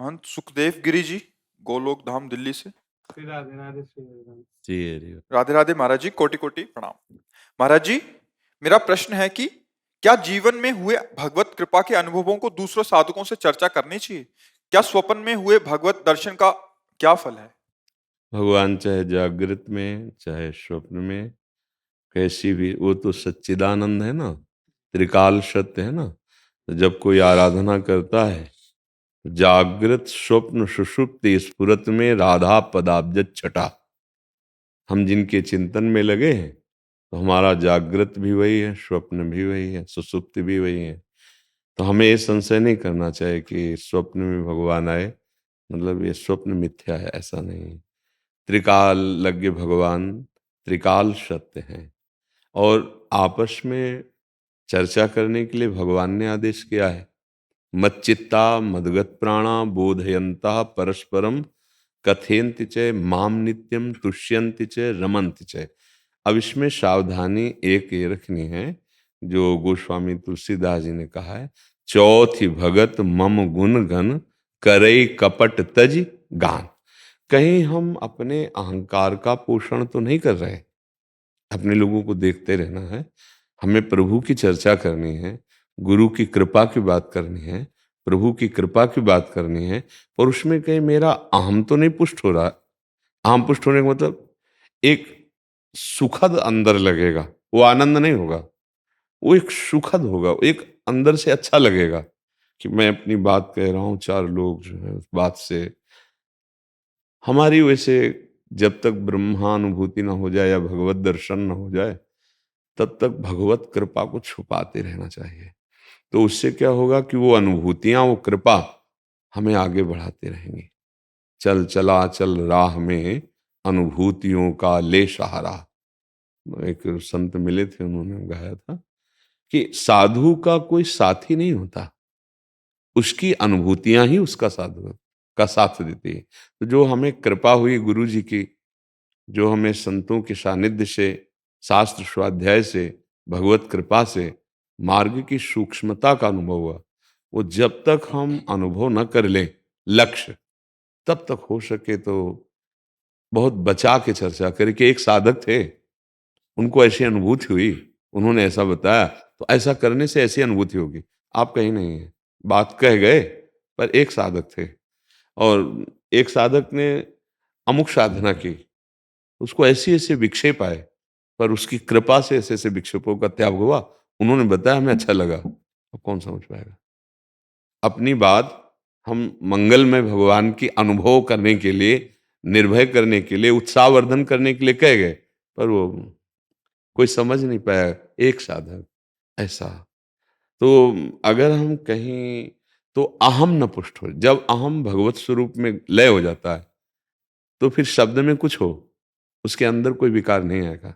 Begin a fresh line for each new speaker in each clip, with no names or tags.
महंत सुखदेव गिरी जी, गोलोक धाम दिल्ली से।
श्री राधे राधे श्री राधे।
जी
राधे राधे महाराज जी, कोटि कोटि प्रणाम। महाराज जी, मेरा प्रश्न है कि क्या जीवन में हुए भगवत कृपा के अनुभवों को दूसरों साधकों से चर्चा करनी चाहिए? क्या स्वप्न में हुए भगवत दर्शन का क्या फल है?
भगवान चाहे जागृत में चाहे स्वप्न में कैसी भी, वो तो सच्चिदानंद है ना, त्रिकाल सत्य है ना। तो जब कोई आराधना करता है, जागृत स्वप्न सुषुप्ति स्फुरत में राधा पदाब्ज छटा। हम जिनके चिंतन में लगे हैं तो हमारा जागृत भी वही है, स्वप्न भी वही है, सुषुप्ति भी वही है। तो हमें ये संशय नहीं करना चाहिए कि स्वप्न में भगवान आए, मतलब ये स्वप्न मिथ्या है, ऐसा नहीं। त्रिकाल लज्ञ भगवान त्रिकाल सत्य हैं। और आपस में चर्चा करने के लिए भगवान ने आदेश किया है, मच्चित्ता मदगत प्राणा बोधयंता परस्परम कथेन्ति च माम नित्यम तुष्यन्ति च रमन्ति च। अब इसमें सावधानी एक ये रखनी है जो गोस्वामी तुलसीदास जी ने कहा है, चौथी भगत मम गुण गण करई कपट तज गान। कहीं हम अपने अहंकार का पोषण तो नहीं कर रहे, अपने लोगों को देखते रहना है। हमें प्रभु की चर्चा करनी है, गुरु की कृपा की बात करनी है, प्रभु की कृपा की बात करनी है। और उसमें कहीं मेरा अहम तो नहीं पुष्ट हो रहा। अहम पुष्ट होने का मतलब एक सुखद अंदर लगेगा, वो आनंद नहीं होगा, वो एक सुखद होगा, एक अंदर से अच्छा लगेगा कि मैं अपनी बात कह रहा हूँ, चार लोग जो है उस बात से हमारी, वैसे जब तक ब्रह्मानुभूति ना हो जाए या भगवत दर्शन ना हो जाए तब तक भगवत कृपा को छुपाते रहना चाहिए। तो उससे क्या होगा कि वो अनुभूतियां, वो कृपा हमें आगे बढ़ाते रहेंगी। चल चला चल राह में अनुभूतियों का ले सहारा। एक संत मिले थे, उन्होंने गाया था कि साधु का कोई साथी नहीं होता, उसकी अनुभूतियां ही उसका साधु का साथ देती है। तो जो हमें कृपा हुई गुरु जी की, जो हमें संतों के सानिध्य से, शास्त्र स्वाध्याय से, भगवत कृपा से मार्ग की सूक्ष्मता का अनुभव हुआ, वो जब तक हम अनुभव न कर ले लक्ष्य, तब तक हो सके तो बहुत बचा के चर्चा करें। कि एक साधक थे, उनको ऐसी अनुभूति हुई, उन्होंने ऐसा बताया, तो ऐसा करने से ऐसी अनुभूति होगी। आप कहीं नहीं है, बात कह गए, पर एक साधक थे और एक साधक ने अमुक साधना की, उसको ऐसी ऐसे विक्षेप आए, पर उसकी कृपा से ऐसे ऐसे विक्षेपों का त्याग हुआ। उन्होंने बताया, हमें अच्छा लगा। अब कौन समझ पाएगा? अपनी बात हम मंगलमय भगवान की अनुभव करने के लिए, निर्भय करने के लिए, उत्साहवर्धन करने के लिए कह गए, पर वो कोई समझ नहीं पाया, एक साधक ऐसा। तो अगर हम कहीं, तो अहम न पुष्ट हो। जब अहम भगवत स्वरूप में लय हो जाता है तो फिर शब्द में कुछ हो, उसके अंदर कोई विकार नहीं आएगा,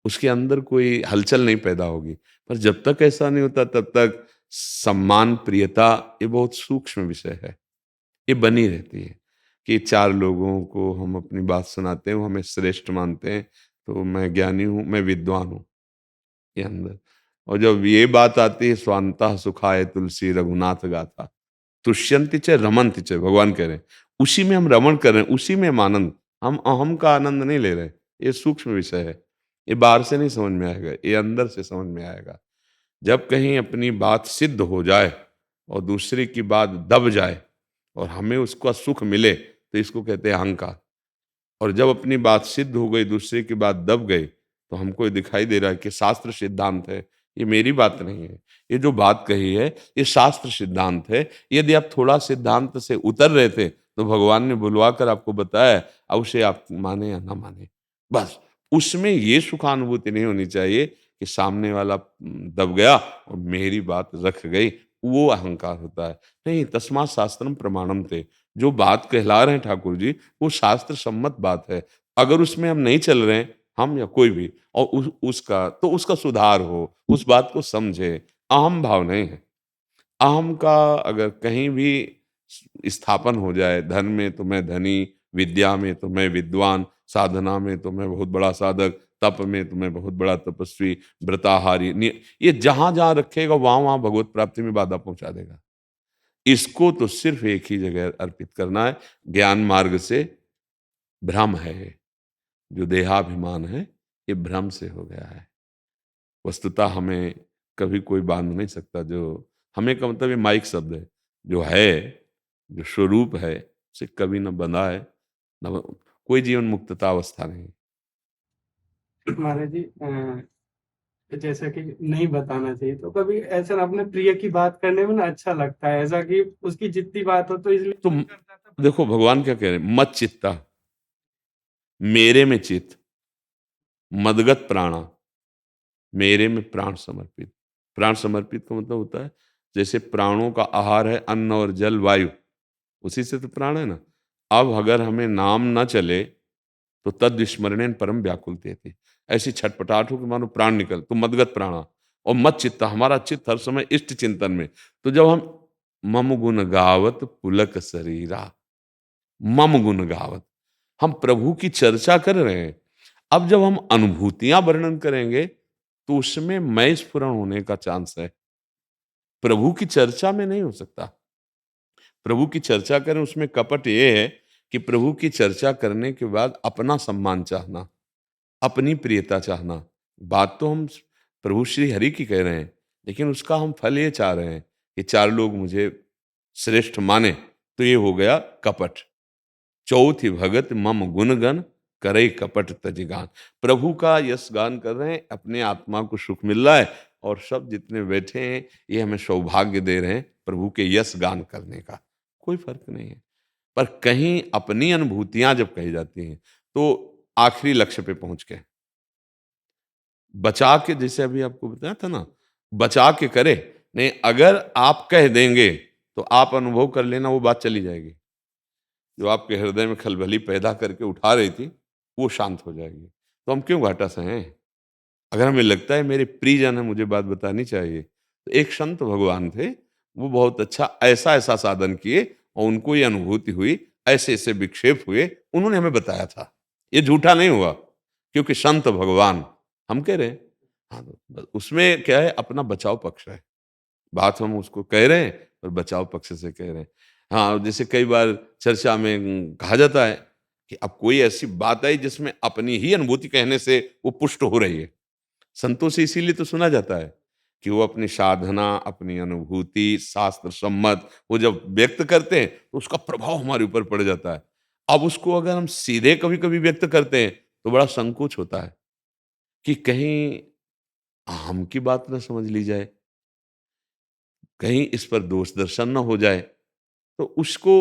उसके अंदर कोई हलचल नहीं पैदा होगी। पर जब तक ऐसा नहीं होता तब तक सम्मान प्रियता, ये बहुत सूक्ष्म विषय है, ये बनी रहती है। कि चार लोगों को हम अपनी बात सुनाते हैं, वो हमें श्रेष्ठ मानते हैं, तो मैं ज्ञानी हूँ, मैं विद्वान हूँ, ये अंदर। और जब ये बात आती है, स्वांतः सुखाय तुलसी रघुनाथ गाथा तुष्यंति च रमन्ति च, भगवान कह रहे हैं उसी में हम रमण कर रहे हैं, उसी में हम आनंद, हम अहम का आनंद नहीं ले रहे। ये सूक्ष्म विषय है, ये बाहर से नहीं समझ में आएगा, ये अंदर से समझ में आएगा। जब कहीं अपनी बात सिद्ध हो जाए और दूसरे की बात दब जाए और हमें उसका सुख मिले, तो इसको कहते हैं अहंकार। और जब अपनी बात सिद्ध हो गई, दूसरे की बात दब गई, तो हमको ये दिखाई दे रहा है कि शास्त्र सिद्धांत है, ये मेरी बात नहीं है, ये जो बात कही है ये शास्त्र सिद्धांत है। यदि आप थोड़ा सिद्धांत से उतर रहे थे तो भगवान ने बुलवा कर आपको बताया, अब उसे आप माने या ना माने, बस उसमें ये सुखानुभूति नहीं होनी चाहिए कि सामने वाला दब गया और मेरी बात रख गई, वो अहंकार होता है। नहीं, तस्मात् शास्त्रम प्रमाणम थे, जो बात कहला रहे हैं ठाकुर जी वो शास्त्र सम्मत बात है। अगर उसमें हम नहीं चल रहे हैं, हम या कोई भी, और उसका सुधार हो, उस बात को समझे। अहम भाव नहीं है। अहम का अगर कहीं भी स्थापन हो जाए, धन में तो मैं धनी, विद्या में तो मैं विद्वान, साधना में तो मैं बहुत बड़ा साधक, तप में तो मैं बहुत बड़ा तपस्वी, व्रताहारी, ये जहां जहां रखेगा वहां वहां भगवत प्राप्ति में बाधा पहुंचा देगा। इसको तो सिर्फ एक ही जगह अर्पित करना है। ज्ञान मार्ग से भ्रम है, जो देहाभिमान है ये भ्रम से हो गया है। वस्तुतः हमें कभी कोई बांध नहीं सकता। जो हमें का मतलब ये माइक शब्द है, जो स्वरूप है उसे कभी न बंधा है, न कोई जीवन मुक्तता अवस्था नहीं।
महाराज जी जैसा कि नहीं बताना चाहिए, तो कभी ऐसा ना अपने प्रिय की बात करने में ना अच्छा लगता है, ऐसा कि उसकी जितनी बात हो तो इसलिए
तो
मन करता था।
देखो भगवान क्या कह रहे हैं, मत चित्ता, मेरे में चित्त, मदगत प्राणा, मेरे में प्राण समर्पित। प्राण समर्पित का मतलब होता है जैसे प्राणों का आहार है अन्न और जल वायु, उसी से तो प्राण है ना। अब अगर हमें नाम न चले तो तद विस्मरणेन परम व्याकुलते थे, ऐसी छटपटाहट हो कि मानो प्राण निकल, तो मदगत प्राणा। और मत चित्ता, हमारा चित्त हर समय इष्ट चिंतन में। तो जब हम मम गुण गावत पुलक शरीरा, मम गुण गावत, हम प्रभु की चर्चा कर रहे हैं। अब जब हम अनुभूतियां वर्णन करेंगे तो उसमें मैं स्फुरण होने का चांस है, प्रभु की चर्चा में नहीं हो सकता। प्रभु की चर्चा करें उसमें कपट ये है कि प्रभु की चर्चा करने के बाद अपना सम्मान चाहना, अपनी प्रियता चाहना। बात तो हम प्रभु श्री हरि की कह रहे हैं, लेकिन उसका हम फल ये चाह रहे हैं कि चार लोग मुझे श्रेष्ठ माने, तो ये हो गया कपट। चौथी भगत मम गुणगन करे कपट तजिगान। प्रभु का यश गान कर रहे हैं, अपने आत्मा को सुख मिल रहा है, और सब जितने बैठे हैं ये हमें सौभाग्य दे रहे हैं प्रभु के यश गान करने का। कोई फर्क नहीं है। पर कहीं अपनी अनुभूतियां जब कही जाती हैं तो आखिरी लक्ष्य पे पहुंच के बचा के, जैसे अभी आपको बताया था ना, बचा के करे। नहीं, अगर आप कह देंगे तो आप अनुभव कर लेना, वो बात चली जाएगी। जो आपके हृदय में खलबली पैदा करके उठा रही थी वो शांत हो जाएगी। तो हम क्यों घाटा सहे? अगर हमें लगता है मेरे प्रियजन है मुझे बात बतानी चाहिए, तो एक संत भगवान थे, वो बहुत अच्छा ऐसा ऐसा साधन किए और उनको ये अनुभूति हुई, ऐसे ऐसे विक्षेप हुए, उन्होंने हमें बताया था। ये झूठा नहीं हुआ, क्योंकि संत भगवान हम कह रहे हैं। हाँ, तो उसमें क्या है, अपना बचाव पक्ष है। बात हम उसको कह रहे हैं और बचाव पक्ष से कह रहे हैं। हाँ, जैसे कई बार चर्चा में कहा जाता है कि अब कोई ऐसी बात आई जिसमें अपनी ही अनुभूति कहने से वो पुष्ट हो रही है। संतों से इसीलिए तो सुना जाता है कि वो अपनी साधना, अपनी अनुभूति, शास्त्र सम्मत वो जब व्यक्त करते हैं तो उसका प्रभाव हमारे ऊपर पड़ जाता है। अब उसको अगर हम सीधे कभी-कभी व्यक्त करते हैं तो बड़ा संकोच होता है कि कहीं हम की बात ना समझ ली जाए, कहीं इस पर दोष दर्शन ना हो जाए। तो उसको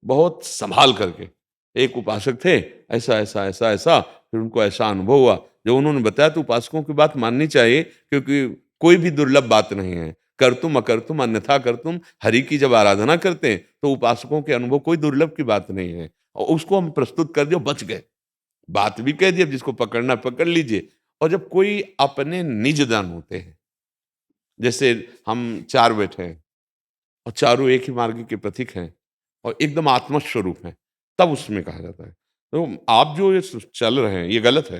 बहुत संभाल करके, एक उपासक थे, ऐसा ऐसा ऐसा ऐसा, फिर उनको ऐसा अनुभव हुआ। जब उन्होंने बताया तो उपासकों की बात माननी चाहिए, क्योंकि कोई भी दुर्लभ बात नहीं है। कर्तुम अकर्तुम अन्यथा कर्तुम, हरि की जब आराधना करते हैं तो उपासकों के अनुभव कोई दुर्लभ की बात नहीं है, और उसको हम प्रस्तुत कर दिया, बच गए। बात भी कह दी, अब जिसको पकड़ना पकड़ लीजिए। और जब कोई अपने निज जन होते हैं, जैसे हम चार बैठे हैं और चारों एक ही मार्ग के प्रतीक हैं और एकदम आत्मस्वरूप हैं, तब उसमें कहा जाता है तो आप जो ये चल रहे हैं ये गलत है।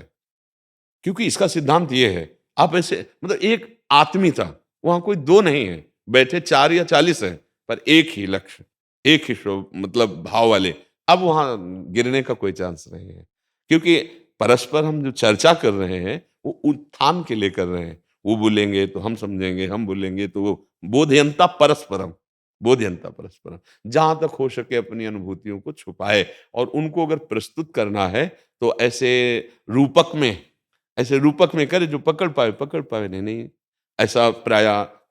क्योंकि इसका सिद्धांत ये है, आप ऐसे मतलब एक आत्मीयता, वहां कोई दो नहीं है, बैठे 4 या 40 हैं, पर एक ही लक्ष्य, एक ही मतलब भाव वाले। अब वहां गिरने का कोई चांस नहीं है, क्योंकि परस्पर हम जो चर्चा कर रहे हैं वो उत्थान के लिए कर रहे हैं। वो बोलेंगे तो हम समझेंगे, हम बोलेंगे तो वो बोधयंता परस्परम, बोधयंता परस्परम। जहां तक हो सके अपनी अनुभूतियों को छुपाए, और उनको अगर प्रस्तुत करना है तो रूपक में ऐसे रूपक में करे जो पकड़ पाए, नहीं नहीं। ऐसा प्राय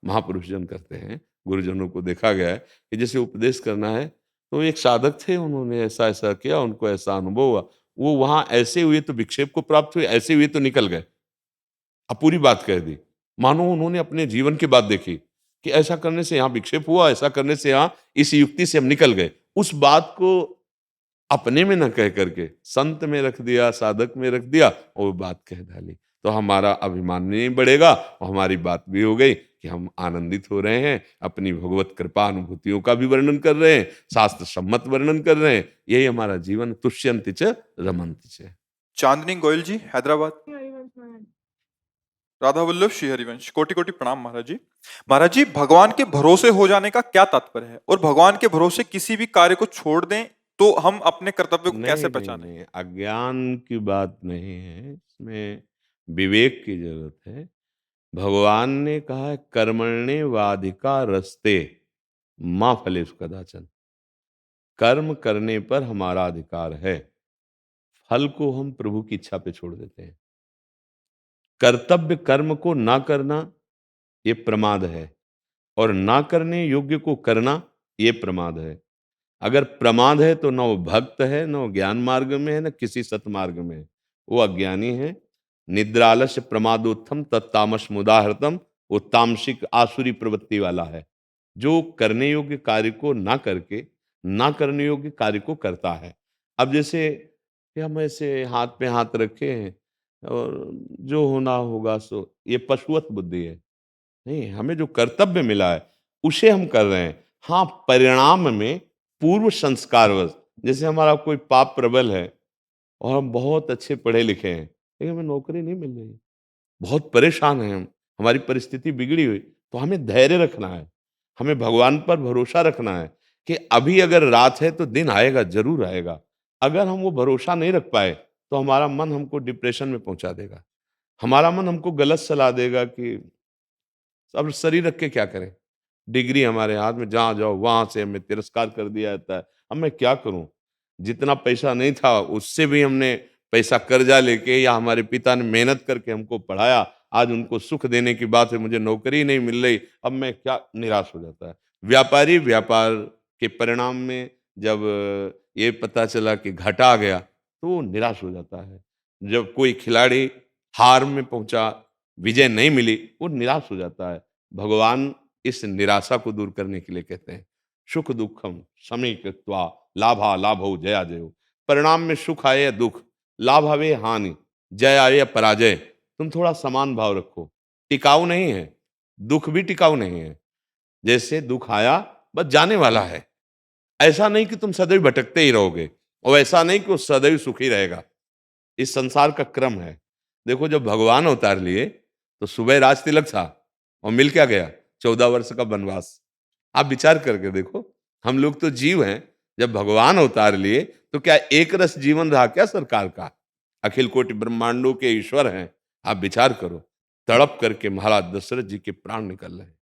महापुरुष जन करते हैं, गुरुजनों को देखा गया है कि जैसे उपदेश करना है, तो एक साधक थे, उन्होंने ऐसा ऐसा किया, उनको ऐसा अनुभव हुआ, वो वहां ऐसे हुए तो विक्षेप को प्राप्त हुए, ऐसे हुए तो निकल गए। अब पूरी बात कह दी, मानो उन्होंने अपने जीवन की बात देखी कि ऐसा करने से यहाँ विक्षेप हुआ, ऐसा करने से यहाँ इस युक्ति से हम निकल गए। उस बात को अपने में न कह करके संत में रख दिया, साधक में रख दिया, और वो बात कह डाली। तो हमारा अभिमान नहीं बढ़ेगा और हमारी बात भी हो गई कि हम आनंदित हो रहे हैं, अपनी भगवत कृपा अनुभूतियों का भी वर्णन कर रहे हैं, शास्त्र सम्मत वर्णन कर रहे हैं। यही हमारा जीवन तुष्यंति च रमंति च।
चांदनी गोयल जी, हैदराबाद। राधा वल्लभ श्री हरिवंश, कोटि कोटि प्रणाम महाराज जी। महाराज जी, भगवान के भरोसे हो जाने का क्या तात्पर्य है, और भगवान के भरोसे किसी भी कार्य को छोड़ दें तो हम अपने कर्तव्य को कैसे
नहीं नहीं
पहचानें?
नहीं, अज्ञान की बात नहीं है, इसमें विवेक की जरूरत है। भगवान ने कहा है कर्मण्येवाधिकार रस्ते माँ फलेषु कदाचन। कर्म करने पर हमारा अधिकार है, फल को हम प्रभु की इच्छा पे छोड़ देते हैं। कर्तव्य कर्म को ना करना ये प्रमाद है, और ना करने योग्य को करना ये प्रमाद है। अगर प्रमाद है तो न वो भक्त है, न वो ज्ञान मार्ग में है, न किसी सतमार्ग में है, वो अज्ञानी है। निद्रालस्य प्रमादोत्थम तत्तामस मुदाहृतम, वो तामसिक आसुरी प्रवृत्ति वाला है, जो करने योग्य कार्य को ना करके ना करने योग्य कार्य को करता है। अब जैसे कि हम ऐसे हाथ पे हाथ रखे हैं और जो होना होगा सो, ये पशुवत बुद्धि है। नहीं, हमें जो कर्तव्य मिला है उसे हम कर रहे हैं। हाँ, परिणाम में पूर्व संस्कारवश, जैसे हमारा कोई पाप प्रबल है और हम बहुत अच्छे पढ़े लिखे हैं, लेकिन हमें नौकरी नहीं मिल रही, बहुत परेशान हैं हम, हमारी परिस्थिति बिगड़ी हुई, तो हमें धैर्य रखना है, हमें भगवान पर भरोसा रखना है कि अभी अगर रात है तो दिन आएगा, जरूर आएगा। अगर हम वो भरोसा नहीं रख पाए तो हमारा मन हमको डिप्रेशन में पहुंचा देगा, हमारा मन हमको गलत सलाह देगा कि अब शरीर रख के क्या करें, डिग्री हमारे हाथ में, जहाँ जाओ वहां से हमें तिरस्कार कर दिया जाता है। अब मैं क्या करूं, जितना पैसा नहीं था उससे भी हमने पैसा कर्जा लेके, या हमारे पिता ने मेहनत करके हमको पढ़ाया, आज उनको सुख देने की बात है, मुझे नौकरी नहीं मिल रही, अब मैं क्या, निराश हो जाता है। व्यापारी व्यापार के परिणाम में जब ये पता चला कि घाटा आ गया तो वो निराश हो जाता है। जब कोई खिलाड़ी हार में पहुंचा, विजय नहीं मिली, वो निराश हो जाता है। भगवान इस निराशा को दूर करने के लिए कहते हैं सुख दुखम समीकृत्वा लाभा लाभो जया जयो। परिणाम में सुख आए या दुख, लाभ आवे या हानि, जय आए या पराजय, तुम थोड़ा समान भाव रखो। टिकाऊ नहीं है, दुख भी टिकाऊ नहीं है। जैसे दुख आया बस जाने वाला है, ऐसा नहीं कि तुम सदैव भटकते ही रहोगे, और ऐसा नहीं कि वो सदैव सुखी रहेगा। इस संसार का क्रम है। देखो, जब भगवान अवतार लिए तो सुबह राज तिलक था और मिल क्या गया, 14 वर्ष का वनवास। आप विचार करके देखो, हम लोग तो जीव हैं, जब भगवान अवतार लिए तो क्या एक रस जीवन रहा क्या सरकार का? अखिल कोटि ब्रह्मांडों के ईश्वर हैं। आप विचार करो, तड़प करके महाराज दशरथ जी के प्राण निकल रहे हैं,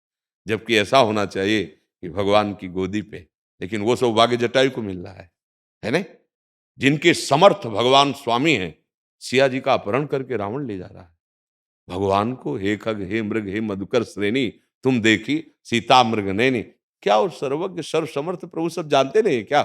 जबकि ऐसा होना चाहिए कि भगवान की गोदी पे, लेकिन वो सौभाग्य जटायु को मिल रहा है ना? जिनके समर्थ भगवान स्वामी हैं, सिया जी का अपहरण करके रावण ले जा रहा है। भगवान को हे खग हे मृग हे मधुकर श्रेणी, तुम देखी सीता मृग नैनी। क्या वो सर्वज्ञ सर्व समर्थ प्रभु सब जानते नहीं क्या?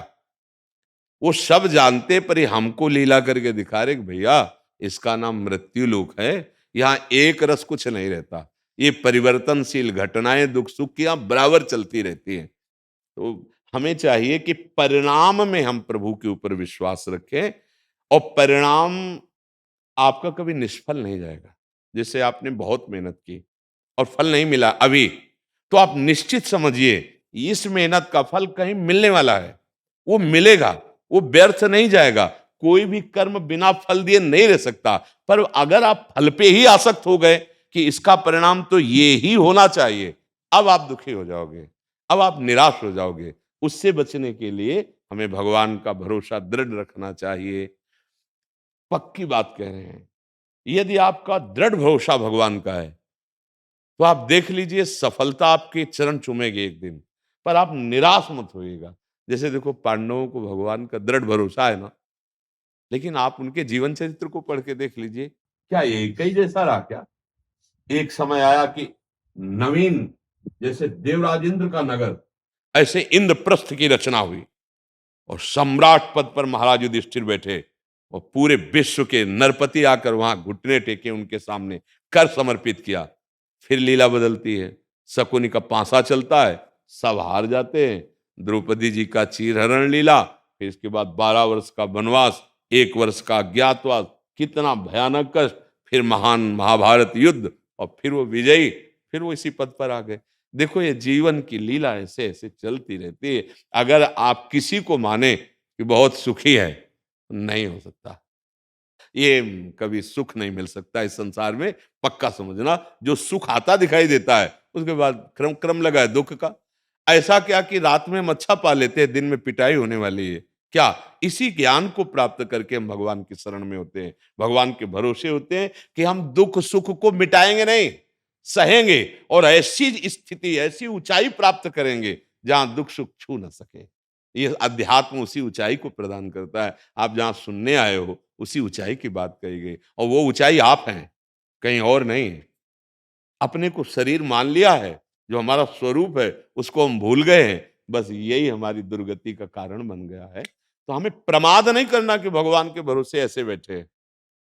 वो सब जानते, पर ये हमको लीला करके दिखा रहे कि भैया इसका नाम मृत्यु लोक है, यहाँ एक रस कुछ नहीं रहता, ये परिवर्तनशील घटनाएं दुख सुख की यहाँ बराबर चलती रहती हैं। तो हमें चाहिए कि परिणाम में हम प्रभु के ऊपर विश्वास रखें, और परिणाम आपका कभी निष्फल नहीं जाएगा। जैसे आपने बहुत मेहनत की और फल नहीं मिला अभी, तो आप निश्चित समझिए इस मेहनत का फल कहीं मिलने वाला है, वो मिलेगा, वो व्यर्थ नहीं जाएगा। कोई भी कर्म बिना फल दिए नहीं रह सकता। पर अगर आप फल पे ही आसक्त हो गए कि इसका परिणाम तो ये ही होना चाहिए, अब आप दुखी हो जाओगे, अब आप निराश हो जाओगे। उससे बचने के लिए हमें भगवान का भरोसा दृढ़ रखना चाहिए। पक्की बात कह रहे हैं, यदि आपका दृढ़ भरोसा भगवान का है तो आप देख लीजिए सफलता आपके चरण चूमेगी एक दिन, पर आप निराश मत होइएगा। जैसे देखो, पांडवों को भगवान का दृढ़ भरोसा है ना, लेकिन आप उनके जीवन चरित्र को पढ़ के देख लीजिए, क्या एक ही जैसा रहा क्या? एक समय आया कि नवीन, जैसे देवराजेंद्र का नगर, ऐसे इंद्रप्रस्थ की रचना हुई और सम्राट पद पर महाराज युधिष्ठिर बैठे, और पूरे विश्व के नरपति आकर वहां घुटने टेके उनके सामने कर समर्पित किया। फिर लीला बदलती है, शकुनी का पांसा चलता है, सब हार जाते हैं। द्रौपदी जी का चीरहरण लीला, फिर इसके बाद 12 वर्ष का वनवास, 1 वर्ष का अज्ञातवास, कितना भयानक कष्ट, फिर महान महाभारत युद्ध, और फिर वो विजयी, फिर वो इसी पद पर आ गए। देखो, ये जीवन की लीला ऐसे ऐसे चलती रहती है। अगर आप किसी को माने कि बहुत सुखी है, नहीं हो सकता। ये कभी सुख नहीं मिल सकता इस संसार में। पक्का समझना, जो सुख आता दिखाई देता है उसके बाद क्रम क्रम लगा है दुख का। ऐसा क्या कि रात में हम अच्छा पा लेते हैं, दिन में पिटाई होने वाली है क्या? इसी ज्ञान को प्राप्त करके हम भगवान की शरण में होते हैं, भगवान के भरोसे होते हैं कि हम दुख सुख को मिटाएंगे नहीं, सहेंगे और ऐसी स्थिति, ऐसी ऊंचाई प्राप्त करेंगे जहां दुख सुख छू न सके। ये अध्यात्म उसी ऊंचाई को प्रदान करता है। आप जहां सुनने आए हो उसी ऊंचाई की बात कही गई, और वो ऊंचाई आप हैं, कहीं और नहीं है। अपने को शरीर मान लिया है, जो हमारा स्वरूप है उसको हम भूल गए हैं, बस यही हमारी दुर्गति का कारण बन गया है। तो हमें प्रमाद नहीं करना कि भगवान के भरोसे ऐसे बैठे हैं।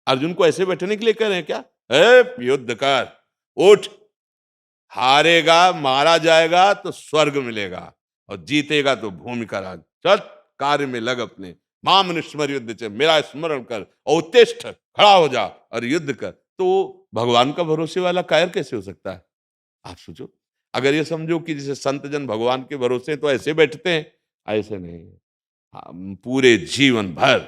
अर्जुन को ऐसे बैठने के लिए कह रहे हैं क्या? युद्ध कर, उठ, हारेगा, मारा जाएगा तो स्वर्ग मिलेगा, और जीतेगा तो भूमि का राज। चल कार्य में लग अपने, माम अनुस्मर युद्ध च, मेरा स्मरण कर और उत्तिष्ठ, खड़ा हो जा और युद्ध कर। तो भगवान का भरोसे वाला कायर कैसे हो सकता है? आप सोचो, अगर ये समझो कि जैसे संत जन भगवान के भरोसे तो ऐसे बैठते हैं, ऐसे नहीं। हम पूरे जीवन भर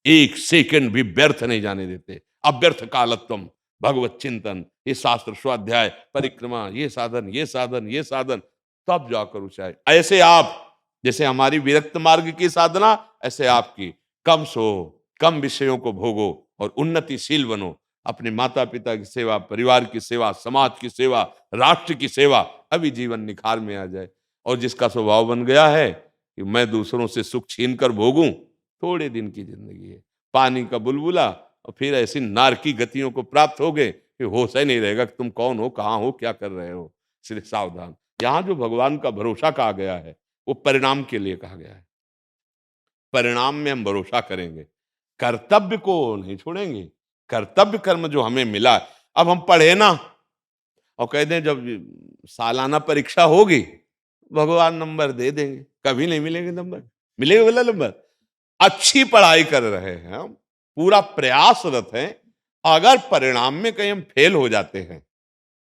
एक सेकंड भी व्यर्थ नहीं जाने देते। अव्यर्थ कालत्वम, भगवत चिंतन, ये शास्त्र स्वाध्याय, परिक्रमा, ये साधन, ये साधन, ये साधन, तब जाकर ऊंचाई। ऐसे आप, जैसे हमारी विरक्त मार्ग की साधना, ऐसे आपकी कम सो, कम विषयों को भोगो और उन्नतिशील बनो। अपने माता पिता की सेवा, परिवार की सेवा, समाज की सेवा, राष्ट्र की सेवा, अभी जीवन निखार में आ जाए। और जिसका स्वभाव बन गया है कि मैं दूसरों से सुख छीन कर भोगूं, थोड़े दिन की जिंदगी है, पानी का बुलबुला, और फिर ऐसी नारकी गतियों को प्राप्त हो गए कि होश ही नहीं रहेगा कि तुम कौन हो, कहाँ हो, क्या कर रहे हो। इसलिए सावधान। यहाँ जो भगवान का भरोसा कहा गया है वो परिणाम के लिए कहा गया है। परिणाम में हम भरोसा करेंगे, कर्तव्य को नहीं छोड़ेंगे। कर्तव्य कर्म जो हमें मिला, अब हम पढ़े ना और कह दें जब सालाना परीक्षा होगी भगवान नंबर दे देंगे, कभी नहीं मिलेंगे नंबर। मिलेगा बोला नंबर? अच्छी पढ़ाई कर रहे हैं हम, पूरा प्रयासरत हैं, अगर परिणाम में कहीं हम फेल हो जाते हैं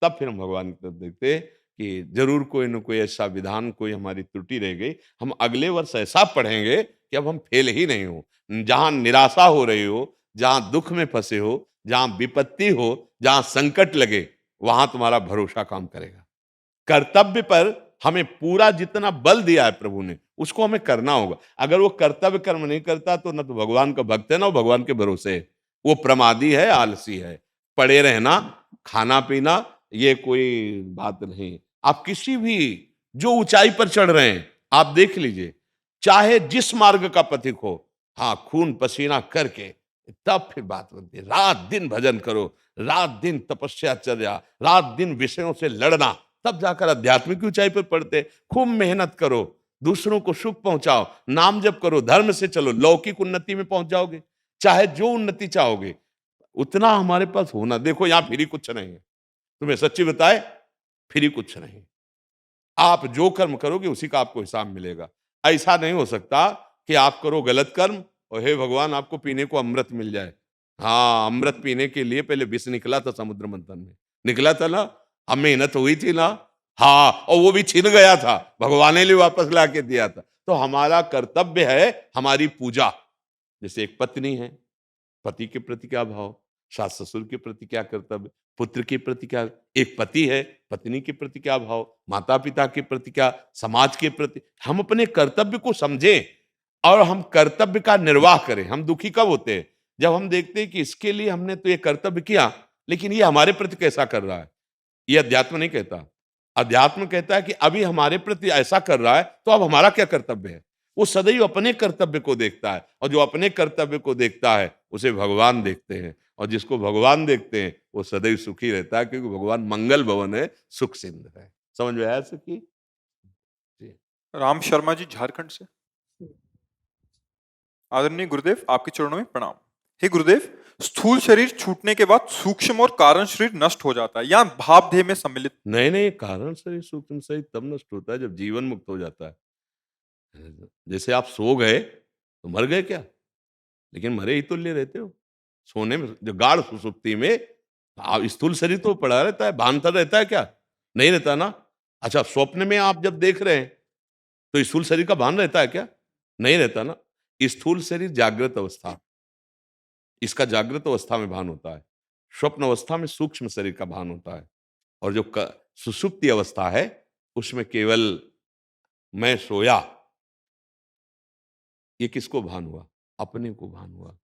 तब फिर हम भगवान की तरफ देखते हैं कि जरूर कोई न कोई ऐसा विधान, कोई हमारी त्रुटि रह गई। हम अगले वर्ष ऐसा पढ़ेंगे कि अब हम फेल ही नहीं हो। जहां निराशा हो रही हो, जहां दुख में फंसे हो, जहां विपत्ति हो, जहां संकट लगे, वहां तुम्हारा भरोसा काम करेगा। कर्तव्य पर हमें पूरा जितना बल दिया है प्रभु ने, उसको हमें करना होगा। अगर वो कर्तव्य कर्म नहीं करता तो न तो भगवान का भक्त है, ना वो भगवान के भरोसे है। वो प्रमादी है, आलसी है। पड़े रहना, खाना पीना, ये कोई बात नहीं। आप किसी भी जो ऊंचाई पर चढ़ रहे हैं, आप देख लीजिए, चाहे जिस मार्ग का पथिक हो, हाँ, खून पसीना करके तब फिर बात बनती है। रात दिन भजन करो, रात दिन तपस्याचर्या, रात दिन विषयों से लड़ना, तब जाकर आध्यात्मिक ऊंचाई पर पड़ते। खूब मेहनत करो, दूसरों को सुख पहुंचाओ, नाम जप करो, धर्म से चलो, लौकिक उन्नति में पहुंच जाओगे। चाहे जो उन्नति चाहोगे उतना हमारे पास होना। देखो यहां फ्री कुछ नहीं है, तुम्हें सच्ची बताए, फ्री कुछ नहीं। आप जो कर्म करोगे उसी का आपको हिसाब मिलेगा। ऐसा नहीं हो सकता कि आप करो गलत कर्म और हे भगवान आपको पीने को अमृत मिल जाए। हाँ, अमृत पीने के लिए पहले विष निकला था समुद्र मंथन में, निकला था ना, अब मेहनत हुई थी ना, हाँ, और वो भी छिन गया था, भगवान ने वापस ला के दिया था। तो हमारा कर्तव्य है हमारी पूजा। जैसे एक पत्नी है, पति के प्रति क्या भाव, सास ससुर के प्रति क्या कर्तव्य, पुत्र के प्रति क्या, एक पति है, पत्नी के प्रति क्या भाव, माता पिता के प्रति क्या, समाज के प्रति। हम अपने कर्तव्य को समझें और हम कर्तव्य का निर्वाह करें। हम दुखी कब होते हैं? जब हम देखते हैं कि इसके लिए हमने तो ये कर्तव्य किया, लेकिन ये हमारे प्रति कैसा कर रहा है। ये अध्यात्म नहीं कहता। अध्यात्म कहता है कि अभी हमारे प्रति ऐसा कर रहा है तो अब हमारा क्या कर्तव्य है। वो सदैव अपने कर्तव्य को देखता है, और जो अपने कर्तव्य को देखता है उसे भगवान देखते हैं, और जिसको भगवान देखते हैं वो सदैव सुखी रहता है, क्योंकि भगवान मंगल भवन है, सुख सिंध है। समझ में आया सखी? जी।
राम शर्मा जी झारखंड से। आदरणीय गुरुदेव, आपके चरणों में प्रणाम। हे गुरुदेव, स्थूल शरीर छूटने के बाद सूक्ष्म और कारण शरीर नष्ट हो जाता है या भाव देह में सम्मिलित।
नहीं नहीं, कारण शरीर सूक्ष्म शरीर तब नष्ट होता है जब जीवन मुक्त हो जाता है। जैसे आप सो गए तो मर गए क्या? लेकिन मरे ही तुल्य रहते हो। सोने में जो गाढ़ सुसुप्ति में आप, स्थूल शरीर तो पड़ा रहता है, भान तर रहता है क्या? नहीं रहता ना। अच्छा, स्वप्न में आप जब देख रहे हैं तो स्थूल शरीर का भान रहता है क्या? नहीं रहता ना। स्थूल शरीर जागृत अवस्था, इसका जागृत अवस्था में भान होता है, स्वप्न अवस्था में सूक्ष्म शरीर का भान होता है, और जो सुषुप्ति अवस्था है उसमें केवल मैं सोया। ये किसको भान हुआ? अपने को भान हुआ,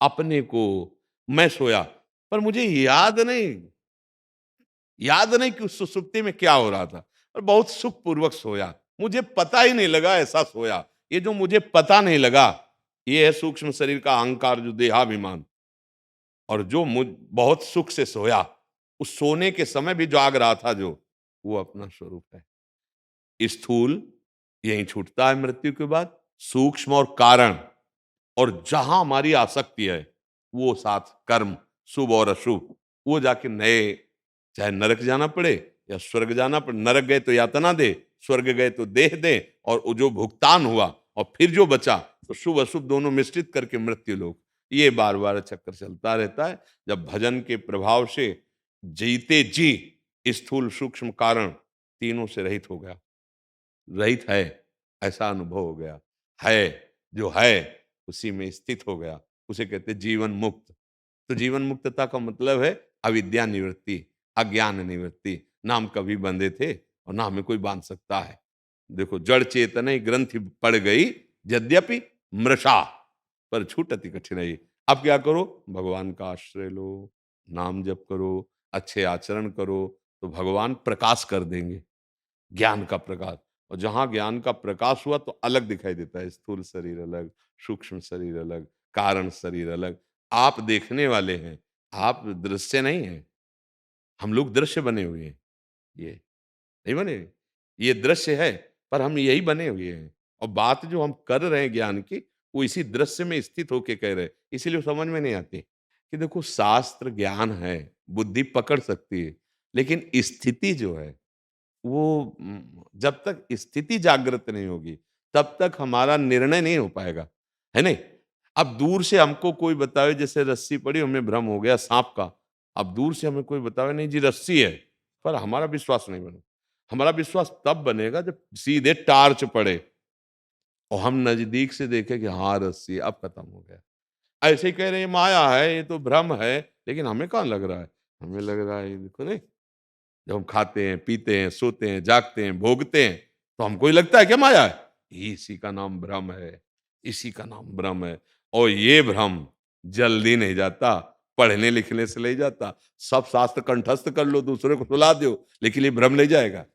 अपने को। मैं सोया, पर मुझे याद नहीं कि उस सुसुप्ति में क्या हो रहा था, और बहुत सुखपूर्वक सोया, मुझे पता ही नहीं लगा ऐसा सोया। ये जो मुझे पता नहीं लगा, ये है सूक्ष्म शरीर का अहंकार, जो देहाभिमान। और जो मुझ बहुत सुख से सोया, उस सोने के समय भी जाग रहा था जो, वो अपना स्वरूप है। स्थूल यहीं छूटता है मृत्यु के बाद, सूक्ष्म और कारण, और जहां हमारी आसक्ति है वो साथ कर्म, शुभ और अशुभ, वो जाके नए, चाहे नरक जाना पड़े या स्वर्ग जाना पड़े। नरक गए तो यातना दे, स्वर्ग गए तो देह दे, और वो जो भुगतान हुआ और फिर जो बचा तो शुभ अशुभ दोनों मिश्रित करके मृत्यु लोक। ये बार बार चक्कर चलता रहता है। जब भजन के प्रभाव से जीते जी स्थूल सूक्ष्म कारण तीनों से रहित हो गया, रहित है ऐसा अनुभव हो गया, है जो है उसी में स्थित हो गया, उसे कहते जीवन मुक्त। तो जीवन मुक्तता का मतलब है अविद्या निवृत्ति, अज्ञान निवृत्ति। नाम कभी बंधे थे और ना हमें कोई बांध सकता है। देखो, जड़ चेतन ग्रंथि पड़ गई, यद्यपि मृषा, पर छूटति कठिनाई। अब क्या करो? भगवान का आश्रय लो, नाम जप करो, अच्छे आचरण करो, तो भगवान प्रकाश कर देंगे, ज्ञान का प्रकाश। और जहां ज्ञान का प्रकाश हुआ तो अलग दिखाई देता है, स्थूल शरीर अलग, सूक्ष्म शरीर अलग, कारण शरीर अलग। आप देखने वाले हैं, आप दृश्य नहीं हैं। हम लोग दृश्य बने हुए हैं, ये नहीं बने। ये दृश्य है, पर हम यही बने हुए हैं। और बात जो हम कर रहे हैं ज्ञान की, वो इसी दृश्य में स्थित होके कह रहे हैं, इसीलिए समझ में नहीं आती कि देखो, शास्त्र ज्ञान है, बुद्धि पकड़ सकती है, लेकिन स्थिति जो है वो जब तक स्थिति जागृत नहीं होगी तब तक हमारा निर्णय नहीं हो पाएगा, है नहीं? अब दूर से हमको कोई बतावे, जैसे रस्सी पड़ी, हमें भ्रम हो गया सांप का। अब दूर से हमें कोई बतावे, नहीं जी रस्सी है, पर हमारा विश्वास नहीं बनेगा। हमारा विश्वास तब बनेगा जब सीधे टार्च पड़े और हम नजदीक से देखें कि हाँ रस्सी है, अब खत्म हो गया। ऐसे ही कह रहे हैं माया है, ये तो भ्रम है, लेकिन हमें कहाँ लग रहा है? हमें लग रहा है, देखो नहीं, जब हम खाते हैं, पीते हैं, सोते हैं, जागते हैं, भोगते हैं, तो हमको ही लगता है क्या माया है? इसी का नाम भ्रम है, इसी का नाम भ्रम है। और ये भ्रम जल्दी नहीं जाता, पढ़ने लिखने से नहीं जाता। सब शास्त्र कंठस्थ कर लो, दूसरे को सुला दो, लेकिन ये भ्रम नहीं जाएगा।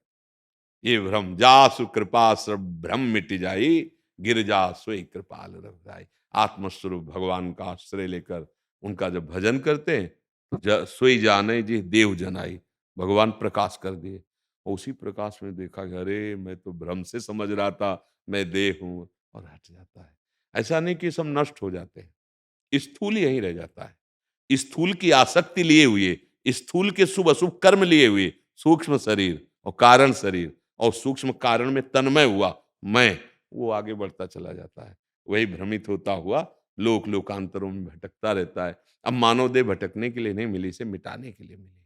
ये भ्रम जासु कृपा सब भ्रम मिट जाई, गिर जा सोई कृपाल रघुराई। आत्मस्वरूप भगवान का आश्रय लेकर उनका जब भजन करते हैं तो सोई जाने जी देव जनाई, भगवान प्रकाश कर दिए। और उसी प्रकाश में देखा कि अरे मैं तो भ्रम से समझ रहा था मैं देह हूं, और हट जाता है। ऐसा नहीं कि सब नष्ट हो जाते हैं, स्थूल यहीं रह जाता है। स्थूल की आसक्ति लिए हुए, स्थूल के शुभ अशुभ कर्म लिए हुए सूक्ष्म शरीर और कारण शरीर, और सूक्ष्म कारण में तन्मय हुआ मैं, वो आगे बढ़ता चला जाता है। वही भ्रमित होता हुआ लोक लोकांतरों में भटकता रहता है। अब मानव देह भटकने के लिए नहीं मिली, इसे मिटाने के लिए मिली।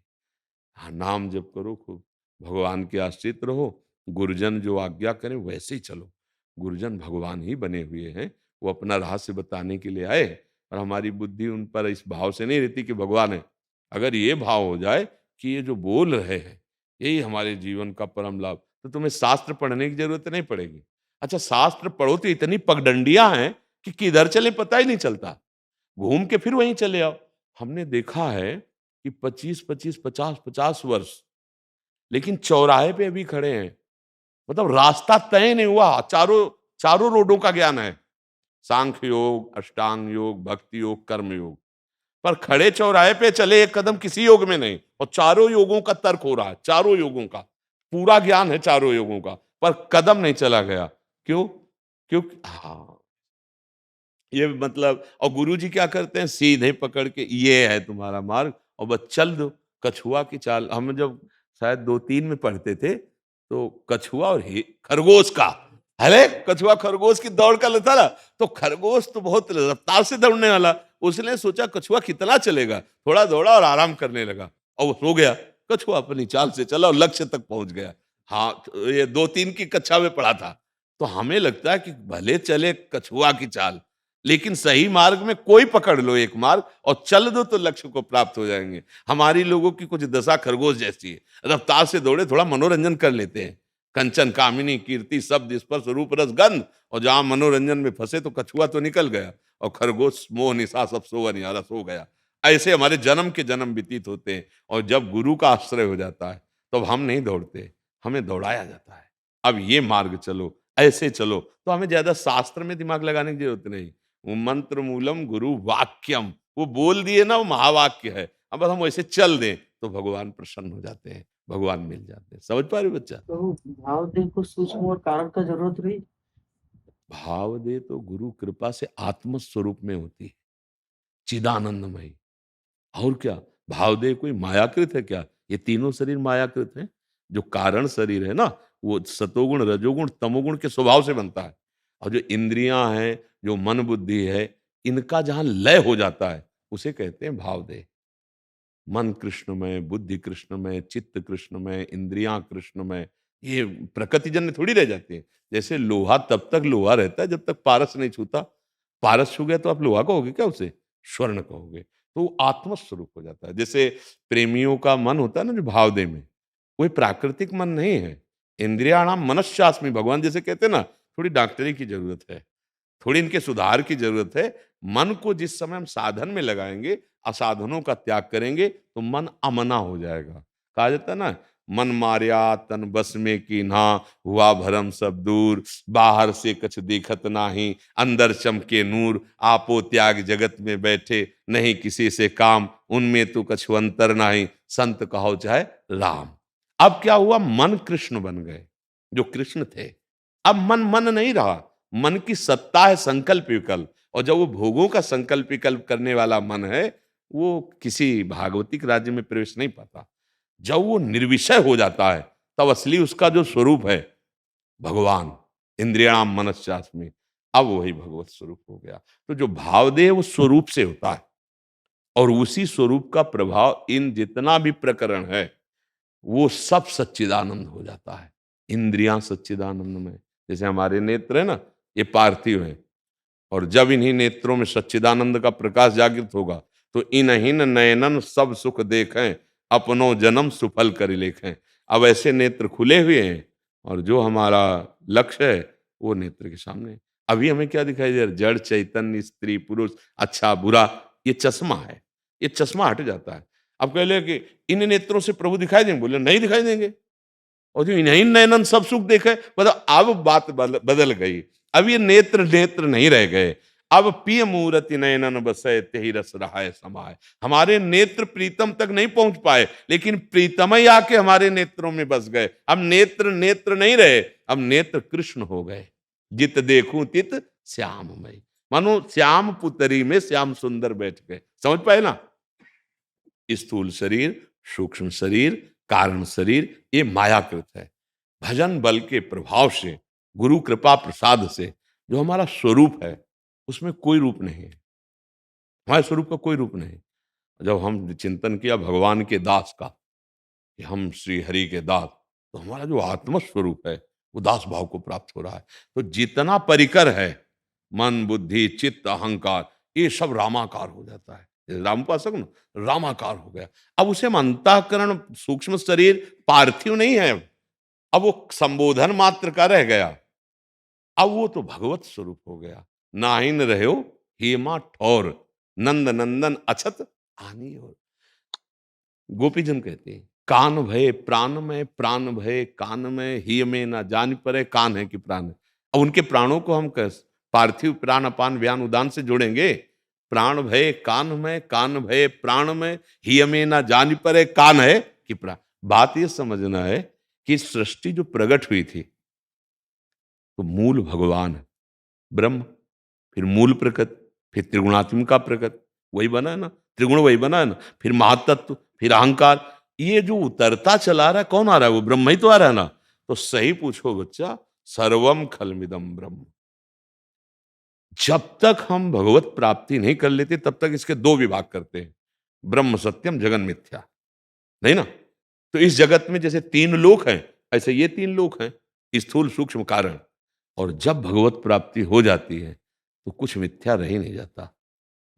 हाँ, नाम जप करो खूब, भगवान के आश्रित रहो, गुरुजन जो आज्ञा करें वैसे ही चलो। गुरुजन भगवान ही बने हुए हैं, वो अपना रहस्य बताने के लिए आए, और हमारी बुद्धि उन पर इस भाव से नहीं रहती कि भगवान है। अगर ये भाव हो जाए कि ये जो बोल रहे हैं यही हमारे जीवन का परम लाभ, तो तुम्हें शास्त्र पढ़ने की जरूरत नहीं पड़ेगी। अच्छा, शास्त्र पढ़ो तो इतनी पगडंडियां हैं कि किधर चले पता ही नहीं चलता, घूम के फिर वहीं चले आओ। हमने देखा है कि 25-25, 50-50 वर्ष, लेकिन चौराहे पे अभी खड़े हैं। मतलब रास्ता तय नहीं हुआ, चारों चारों रोडों का ज्ञान है, सांख्य योग, अष्टांग योग, भक्ति योग, कर्म योग, पर खड़े चौराहे पे चले एक कदम किसी योग में नहीं, और चारों योगों का तर्क हो रहा है, चारों योगों का पूरा ज्ञान है, चारों योगों का, पर कदम नहीं चला गया। क्यों? क्योंकि हाँ, ये मतलब, और गुरुजी क्या करते हैं, सीधे पकड़ के ये है तुम्हारा मार्ग और बस चल दो। कछुआ की चाल, हम जब शायद 2-3 में पढ़ते थे तो कछुआ और खरगोश का, अरे कछुआ खरगोश की दौड़ का था ना, तो खरगोश तो बहुत रफ्तार से दौड़ने वाला, उसने सोचा कछुआ कितना चलेगा, थोड़ा दौड़ा और आराम करने लगा और वो सो गया। कछुआ अपनी चाल से चला और लक्ष्य तक पहुंच गया। हाँ, तो ये 2-3 की कक्षा में पढ़ा था। तो हमें लगता है कि भले चले कछुआ की चाल, लेकिन सही मार्ग में कोई पकड़ लो एक मार्ग और चल दो तो लक्ष्य को प्राप्त हो जाएंगे। हमारी लोगों की कुछ दशा खरगोश जैसी है, रफ्तार से दौड़े, थोड़ा मनोरंजन कर लेते हैं। कंचन कामिनी कीर्ति शब्द स्पर्श रूप रस गंध, और जहां मनोरंजन में फंसे तो कछुआ तो निकल गया और खरगोश मोह निशा सब सोवन यारा सो गया। ऐसे हमारे जन्म के जन्म व्यतीत होते हैं, और जब गुरु का आश्रय हो जाता है तो अब हम नहीं दौड़ते, हमें दौड़ाया जाता है। अब ये मार्ग चलो, ऐसे चलो, तो हमें ज्यादा शास्त्र में दिमाग लगाने की जरूरत नहीं। वो मंत्र मूलम गुरु वाक्यम, वो बोल दिए ना, वो महावाक्य है। अब हम वैसे चल दें तो भगवान प्रसन्न हो जाते हैं, भगवान मिल जाते हैं। समझ पा रहे हो बच्चा?
तो भाव देह को सूक्ष्म और कारण का जरूरत रही।
भाव दे तो गुरु कृपा से आत्म स्वरूप में होती है, चिदानंदमयी। और क्या, भाव देह कोई मायाकृत है क्या? ये तीनों शरीर मायाकृत हैं। जो कारण शरीर है ना, वो सतोगुण रजोगुण तमोगुण के स्वभाव से बनता है। और जो इंद्रियां हैं, जो मन बुद्धि है, इनका जहां लय हो जाता है उसे कहते हैं भाव देह। मन कृष्णमय, बुद्धि कृष्णमय, चित्त कृष्णमय, इंद्रियां कृष्णमय, ये प्रकृति जन्य थोड़ी रह जाती है। जैसे लोहा तब तक लोहा रहता है जब तक पारस नहीं छूता। पारस छू गया तो आप लोहा कहोगे क्या उसे? स्वर्ण कहोगे। तो वो आत्म स्वरूप हो जाता है। जैसे प्रेमियों का मन होता है ना जो भावदेह में, वो प्राकृतिक मन नहीं है। इंद्रियाणाम मनश्चास्मि, भगवान जैसे कहते हैं ना, थोड़ी डॉक्टरी की जरूरत है, थोड़ी इनके सुधार की जरूरत है। मन को जिस समय हम साधन में लगाएंगे, असाधनों का त्याग करेंगे, तो मन अमना हो जाएगा। कहा जाता है ना, मन मार्या तन बस में कीन्हा, हुआ भरम सब दूर, बाहर से कछ देखत नाही, अंदर चमके नूर, आपो त्याग जगत में बैठे, नहीं किसी से काम, उनमें तो कछु अंतर नाही, संत कहो चाहे राम। अब क्या हुआ, मन कृष्ण बन गए। जो कृष्ण थे, अब मन मन नहीं रहा। मन की सत्ता है संकल्प विकल्प, और जब वो भोगों का संकल्प विकल्प करने वाला मन है, वो किसी भागवतिक राज्य में प्रवेश नहीं पाता। जब वो निर्विषय हो जाता है, तब असली उसका जो स्वरूप है भगवान, इंद्रियाणाम मनश्चास्मि, अब वही भगवत स्वरूप हो गया। तो जो भावदेह वो स्वरूप से होता है, और उसी स्वरूप का प्रभाव इन जितना भी प्रकरण है वो सब सच्चिदानंद हो जाता है। इंद्रियां सच्चिदानंद में, जैसे हमारे नेत्र है ना, ये पार्थिव है, और जब इन्हीं नेत्रों में सच्चिदानंद का प्रकाश जागृत होगा तो इन्हीं नयनन सब सुख देखें, अपनो जन्म सुफल कर लेखें। अब ऐसे नेत्र खुले हुए हैं, और जो हमारा लक्ष्य है वो नेत्र के सामने है। अभी हमें क्या दिखाई दे रहा है? जड़ चैतन्य, स्त्री पुरुष, अच्छा बुरा, ये चश्मा है। ये चश्मा हट जाता है। अब कह ले कि इन नेत्रों से प्रभु दिखाई देंगे, बोले नहीं दिखाई देंगे। और जो इन्हीं नयनन सब सुख देखे, मतलब अब बात बदल गई। अब ये नेत्र नेत्र नहीं रह गए। अब पिय मूरति नयनन बसय तेहि रस रहाय समाय। हमारे नेत्र प्रीतम तक नहीं पहुंच पाए, लेकिन प्रीतम ही आके हमारे नेत्रों में बस गए। अब नेत्र नेत्र नहीं रहे, अब नेत्र कृष्ण हो गए। जित देखूं तित श्याममय, मानो श्याम पुतरी में श्याम सुंदर बैठ गए। समझ पाए ना? स्थूल शरीर, सूक्ष्म शरीर, कारण शरीर, ये मायाकृत है। भजन बल के प्रभाव से, गुरु कृपा प्रसाद से जो हमारा स्वरूप है, उसमें कोई रूप नहीं है। हमारे स्वरूप का कोई रूप नहीं। जब हम चिंतन किया भगवान के दास का, कि हम श्री हरि के दास, तो हमारा जो आत्म स्वरूप है वो दास भाव को प्राप्त हो रहा है। तो जितना परिकर है, मन बुद्धि चित्त अहंकार, ये सब रामाकार हो जाता है। जैसे रामोपासक ना, रामाकार हो गया। अब उसे हम अंतःकरण सूक्ष्म शरीर पार्थिव नहीं है, अब वो संबोधन मात्र का रह गया। अब वो तो भगवत स्वरूप हो गया। नाहिन रहो हेमा ठौर, नंद नंदन अछत आनी और। गोपीजन कहते हैं, कान भय प्राण में, प्राण भय कान में, ही में ना जान परे कान है कि प्राण है। अब उनके प्राणों को हम पार्थिव प्राण अपान व्यान उदान से जोड़ेंगे। प्राण भय कान में, कान भय प्राण में, ही में ना जान परे कान है कि प्राण। बात ये समझना है कि सृष्टि जो प्रकट हुई थी, तो मूल भगवान है, ब्रह्म, फिर मूल प्रकट, फिर त्रिगुणात्मिका प्रकट, वही बना है ना, त्रिगुण वही बना है ना, फिर महातत्व, फिर अहंकार। ये जो उतरता चला रहा है, कौन आ रहा है? वो ब्रह्म ही तो आ रहा है ना। तो सही पूछो बच्चा, सर्वम खलमिदम ब्रह्म। जब तक हम भगवत प्राप्ति नहीं कर लेते, तब तक इसके दो विभाग करते हैं, ब्रह्म सत्यम जगन मिथ्या, नहीं ना। तो इस जगत में जैसे तीन लोक हैं, ऐसे ये तीन लोक हैं, स्थूल सूक्ष्म कारण। और जब भगवत प्राप्ति हो जाती है तो कुछ मिथ्या रह ही नहीं जाता।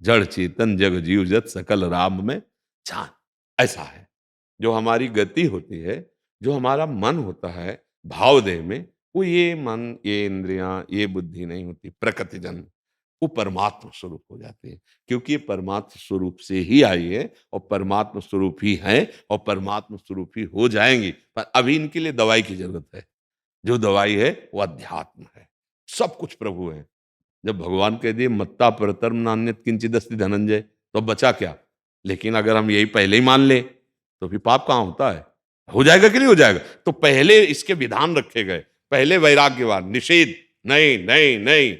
जड़ चेतन जग जीव जत सकल राम में जान, ऐसा है। जो हमारी गति होती है, जो हमारा मन होता है भाव देह में, वो ये मन, ये इंद्रियां, ये बुद्धि नहीं होती प्रकृति जन्य, वो परमात्मा स्वरूप हो जाती है। क्योंकि ये परमात्मा स्वरूप से ही आई है और परमात्मा स्वरूप ही है और परमात्मा स्वरूप ही हो जाएंगी। पर अभी इनके लिए दवाई की जरूरत है। जो दवाई है वो अध्यात्म है। सब कुछ प्रभु है। जब भगवान कह दिए मत्ता परतर्म नान्यत किंचित अस्ति धनंजय, तो अब बचा क्या? लेकिन अगर हम यही पहले ही मान ले तो फिर पाप कहाँ होता है? हो जाएगा कि नहीं हो जाएगा? तो पहले इसके विधान रखे गए, पहले वैराग्यवान निषेध, नहीं नहीं नहीं।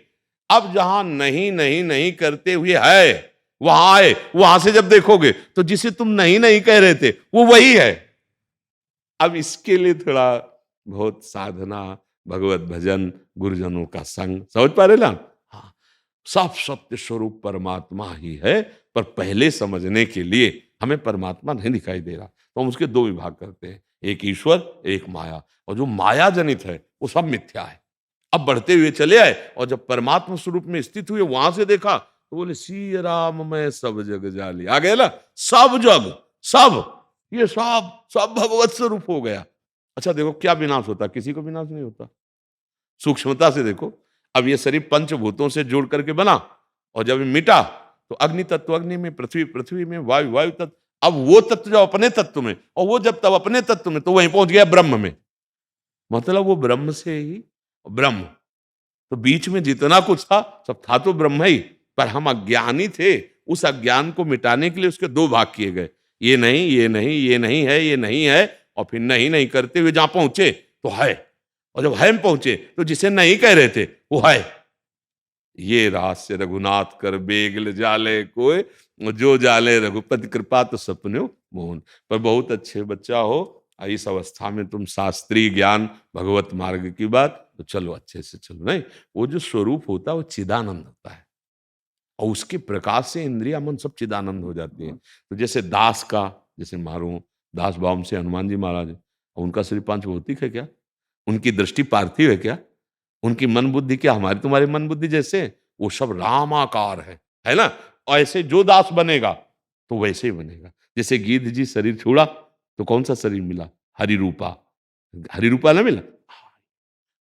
अब जहां नहीं नहीं नहीं करते हुए है, वहां आए, वहां से जब देखोगे तो जिसे तुम नहीं नहीं कह रहे थे वो वही है। अब इसके लिए थोड़ा बहुत साधना, भगवत भजन, गुरुजनों का संग, समझ पा रहे ना? हाँ, सब सत्य स्वरूप परमात्मा ही है, पर पहले समझने के लिए हमें परमात्मा नहीं दिखाई दे रहा, तो हम उसके दो विभाग करते हैं, एक ईश्वर, एक माया। और जो माया जनित है वो सब मिथ्या है। अब बढ़ते हुए चले आए और जब परमात्मा स्वरूप में स्थित हुए, वहां से देखा तो बोले सी राम मैं सब जग जाली। आ गया ना, सब जग, सब ये सब सब भगवत स्वरूप हो गया। अच्छा देखो क्या विनाश होता? किसी को विनाश नहीं होता। सूक्ष्मता से देखो, अब ये शरीर पंचभूतों से जोड़ करके बना और जब ये मिटा तो अग्नि तत्व अग्नि में, पृथ्वी पृथ्वी में, वायु वायु तत्व, अब वो तत्व जब अपने तत्व में और वो जब तब अपने तत्व में, तो वहीं पहुंच गया ब्रह्म में। मतलब वो ब्रह्म से ही ब्रह्म, तो बीच में जितना कुछ था सब था तो ब्रह्म ही, पर हम अज्ञानी थे। उस अज्ञान को मिटाने के लिए उसके दो भाग किए गए, ये नहीं ये नहीं, ये नहीं है ये नहीं है, और फिर नहीं नहीं करते हुए जहां पहुंचे तो है, और जब है में पहुंचे तो जिसे नहीं कह रहे थे वो है। ये रहस्य रघुनाथ कर बेगल जाले कोई, जो जाले रघुपति कृपा तो सपने मोहन। पर बहुत अच्छे बच्चा हो, इस अवस्था में तुम शास्त्रीय ज्ञान भगवत मार्ग की बात, तो चलो अच्छे से चलो। नहीं, वो जो स्वरूप होता है वो चिदानंद होता है, और उसके प्रकाश से इंद्रिया मन सब चिदानंद हो जाती है। तो जैसे दास का, जैसे मारो दास भाव से हनुमान जी महाराज, और उनका शरीर पांच भौतिक है क्या? उनकी दृष्टि पार्थिव है क्या? उनकी मन बुद्धि क्या हमारी तुम्हारी मन बुद्धि जैसे? वो सब रामाकार है ना? और ऐसे जो दास बनेगा तो वैसे ही बनेगा। जैसे गीध जी शरीर छोड़ा तो कौन सा शरीर मिला? हरिरूपा, हरिरूपा ना मिला?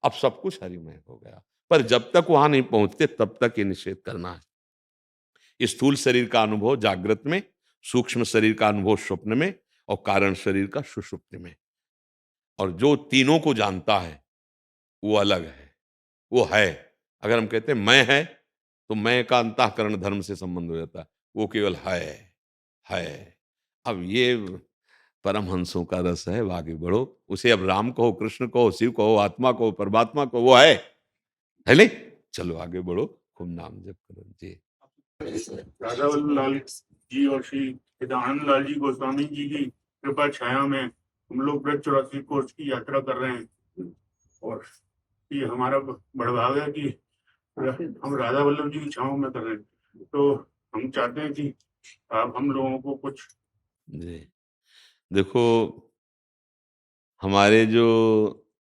अब सब कुछ हरिमय हो गया। पर जब तक वहां नहीं पहुंचते तब तक ये निषेध करना है। स्थूल शरीर का अनुभव जागृत में, सूक्ष्म शरीर का अनुभव स्वप्न में, और कारण शरीर का सुषुप्ति में। और जो तीनों को जानता है वो अलग है, वो है। अगर हम कहते हैं मैं है, तो मैं का अंतःकरण धर्म से संबंध हो जाता है, वो केवल है। अब ये परमहंसों का रस है, अब आगे बढ़ो। उसे अब राम कहो, कृष्ण कहो, शिव कहो, आत्मा कहो, परमात्मा कहो, वो है नहीं? चलो आगे बढ़ो, खूब नाम जप करो जी।
राधा वल्लभ लाल जी और श्री चिदानंद लाल जी गोस्वामी जी की कृपा छाया में हम लोग ब्रज 84 कोर्स की यात्रा कर रहे हैं, और ये हमारा बड़भाग है कि हम राधा वल्लभ जी की छाओं में कर रहे हैं। तो हम चाहते हैं कि आप हम लोगों को कुछ
जी देखो, हमारे जो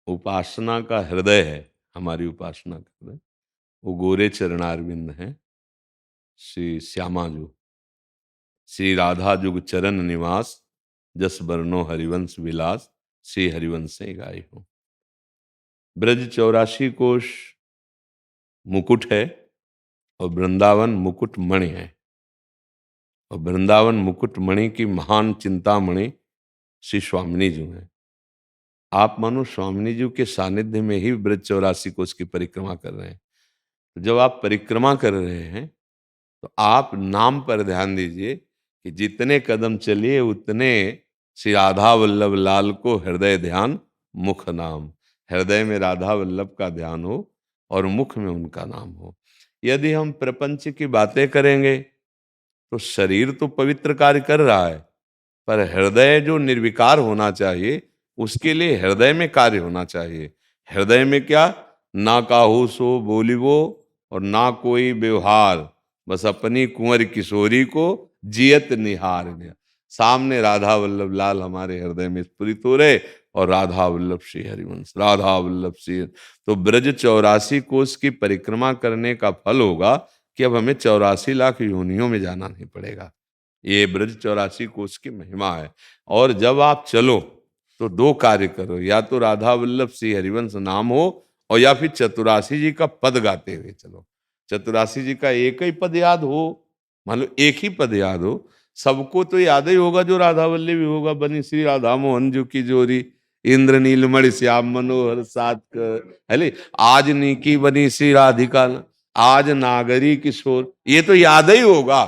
उपासना का हृदय है, हमारी उपासना का हृदय, वो गोरे चरणारविंद है। श्री श्यामा जो श्री राधा जुग चरण निवास, जस बरनो हरिवंश विलास, श्री हरिवंश गाय हो। ब्रज 84 कोश मुकुट है और वृंदावन मुकुट मणि है, और वृंदावन मुकुट मणि की महान चिंतामणि श्री स्वामिनी जी हैं। आप मानो स्वामिनी जी के सानिध्य में ही ब्रज 84 कोश की परिक्रमा कर रहे हैं। तो जब आप परिक्रमा कर रहे हैं तो आप नाम पर ध्यान दीजिए कि जितने कदम चलिए उतने श्री राधा वल्लभ लाल को हृदय ध्यान, मुख नाम। हृदय में राधा वल्लभ का ध्यान हो और मुख में उनका नाम हो। यदि हम प्रपंच की बातें करेंगे तो शरीर तो पवित्र कार्य कर रहा है, पर हृदय जो निर्विकार होना चाहिए उसके लिए हृदय में कार्य होना चाहिए। हृदय में क्या? ना काहू सो बोलिवो और ना कोई व्यवहार, बस अपनी कुंवर किशोरी को जियत निहार। सामने राधा वल्लभ लाल हमारे हृदय में स्फुरित हो रहे, और राधा वल्लभ श्री हरिवंश, राधा वल्लभ श्री। तो ब्रज 84 कोस की परिक्रमा करने का फल होगा कि अब हमें 84 लाख योनियों में जाना नहीं पड़ेगा। ये ब्रज 84 कोस की महिमा है। और जब आप चलो तो दो कार्य करो, या तो राधा वल्लभ श्री हरिवंश नाम हो, और या फिर चतुरासी जी का पद गाते हुए चलो। चतुरासी जी का एक ही पद याद हो, मान लो एक ही पद याद हो, सबको तो याद ही होगा जो राधा वल्लभी होगा। बनी श्री राधा मोहन जो की जोरी, इंद्र नीलमणि श्याम मनोहर सात कर, आज नीकी बनी श्री राधिका, आज नागरी किशोर, ये तो याद ही होगा,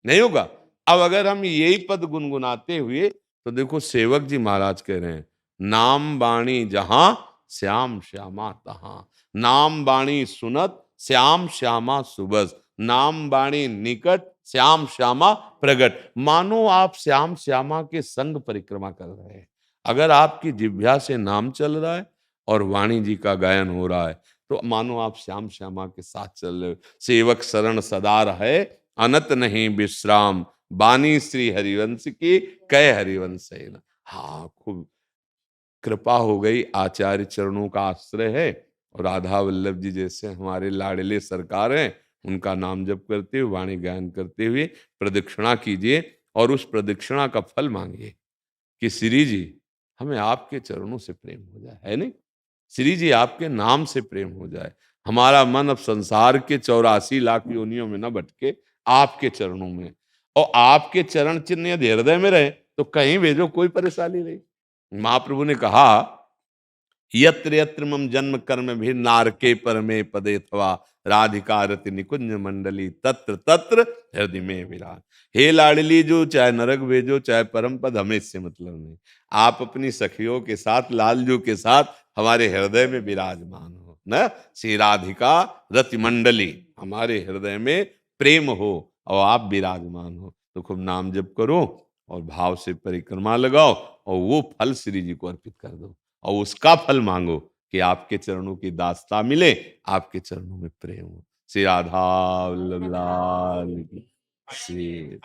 नहीं होगा। अब अगर हम यही पद गुनगुनाते हुए, तो देखो सेवक जी महाराज कह रहे हैं, नाम बाणी जहां श्याम श्यामा तहां, नाम बाणी सुनत श्याम श्यामा सुबस, नाम बाणी निकट श्याम श्यामा प्रगट। मानो आप श्याम श्यामा के संग परिक्रमा कर रहे हैं। अगर आपकी जिह्वा से नाम चल रहा है और वाणी जी का गायन हो रहा है, तो मानो आप श्याम श्यामा के साथ चल रहे हो। सेवक शरण सदा रहे, अनत नहीं विश्राम, बानी श्री हरिवंश की कह हरिवंश है ना। हाँ, खूब कृपा हो गई, आचार्य चरणों का आश्रय है, और राधा वल्लभ जी जैसे हमारे लाडले सरकार हैं, उनका नाम जप करते हुए, वाणी गायन करते हुए प्रदक्षिणा कीजिए, और उस प्रदक्षिणा का फल मांगिए कि श्री जी हमें आपके चरणों से प्रेम हो जाए, है नहीं? श्री जी आपके नाम से प्रेम हो जाए, हमारा मन अब संसार के 84 लाख योनियों में न भटके, आपके चरणों में। और आपके चरण चिन्ह यदि हृदय में रहे तो कहीं भेजो, कोई परेशानी नहीं। महाप्रभु ने कहा, यत्र यत्र मम जन्म कर्म भी नारके परमे पदे थवा, राधिका रति निकुंज मंडली तत्र तत्र हृदय में विराज। हे लाडली जो, चाहे नरक भेजो चाहे परम पद, हमें इससे मतलब नहीं। आप अपनी सखियों के साथ, लालजू के साथ हमारे हृदय में विराजमान हो न। श्री राधिका रति मंडली, हमारे हृदय में प्रेम हो और आप विराजमान हो। तो खूब नाम जप करो और भाव से परिक्रमा लगाओ, और वो फल श्री जी को अर्पित कर दो, और उसका फल मांगो कि आपके चरणों की दास्ता मिले, आपके चरणों में प्रेम हो। श्री राधा वल्लभ लाल की श्री।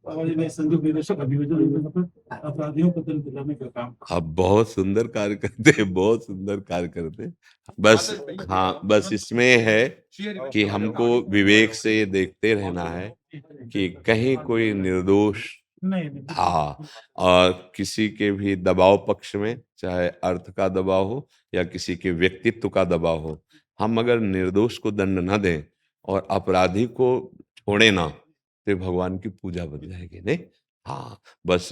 मैं संदीप निदेशक अभियोजन अपराधियों को दंड दिलाने का काम।
आप बहुत सुंदर कार्य करते हैं, बहुत सुंदर कार्य करते हैं। बस हाँ, बस इसमें है कि हमको विवेक से ये देखते रहना है कि कहीं कोई निर्दोष,
नहीं
हाँ, और किसी के भी दबाव पक्ष में, चाहे अर्थ का दबाव हो या किसी के व्यक्तित्व का दबाव हो, हम अगर निर्दोष को दंड न दें और अपराधी को छोड़े ना, तो भगवान की पूजा बन जाएगी, नहीं? हाँ, बस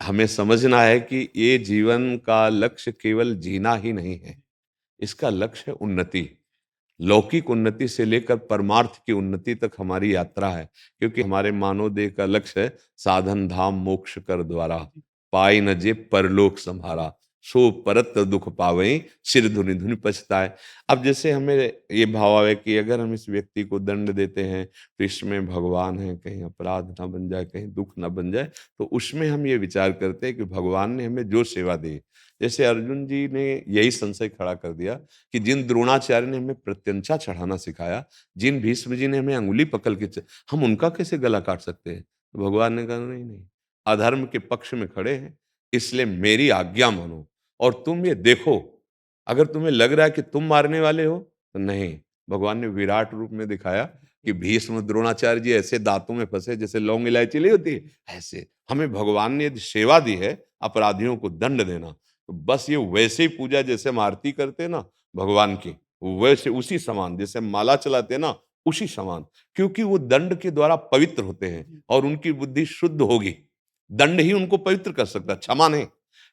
हमें समझना है कि ये जीवन का लक्ष्य केवल जीना ही नहीं है, इसका लक्ष्य है उन्नति। लौकिक उन्नति से लेकर परमार्थ की उन्नति तक हमारी यात्रा है, क्योंकि हमारे मानव देह का लक्ष्य है साधन धाम मोक्ष कर द्वारा, पाई न जे परलोक संभारा, सो परत दुख पावई, सिर धुनि धुनि पछताए। अब जैसे हमें ये भाव आवे कि अगर हम इस व्यक्ति को दंड देते हैं तो इसमें भगवान है, कहीं अपराध ना बन जाए, कहीं दुख ना बन जाए, तो उसमें हम ये विचार करते हैं कि भगवान ने हमें जो सेवा दी, जैसे अर्जुन जी ने यही संशय खड़ा कर दिया कि जिन द्रोणाचार्य ने हमें प्रत्यंचा चढ़ाना सिखाया, जिन भीष्म जी ने हमें अंगुली पकड़ के हम उनका कैसे गला काट सकते हैं? तो भगवान ने कहा नहीं नहीं, अधर्म के पक्ष में खड़े हैं, इसलिए मेरी आज्ञा मानो और तुम ये देखो, अगर तुम्हें लग रहा है कि तुम मारने वाले हो तो नहीं। भगवान ने विराट रूप में दिखाया कि भीष्म द्रोणाचार्य जी ऐसे दांतों में फंसे जैसे लौंग इलायची नहीं होती, ऐसे हमें भगवान ने यदि सेवा दी है अपराधियों को दंड देना, तो बस ये वैसे ही पूजा जैसे हम आरती करते हैं ना भगवान की, वैसे उसी समान, जैसे माला चलाते हैं ना उसी समान, क्योंकि वो दंड के द्वारा पवित्र होते हैं और उनकी बुद्धि शुद्ध होगी। दंड ही उनको पवित्र कर सकता है, क्षमा नहीं।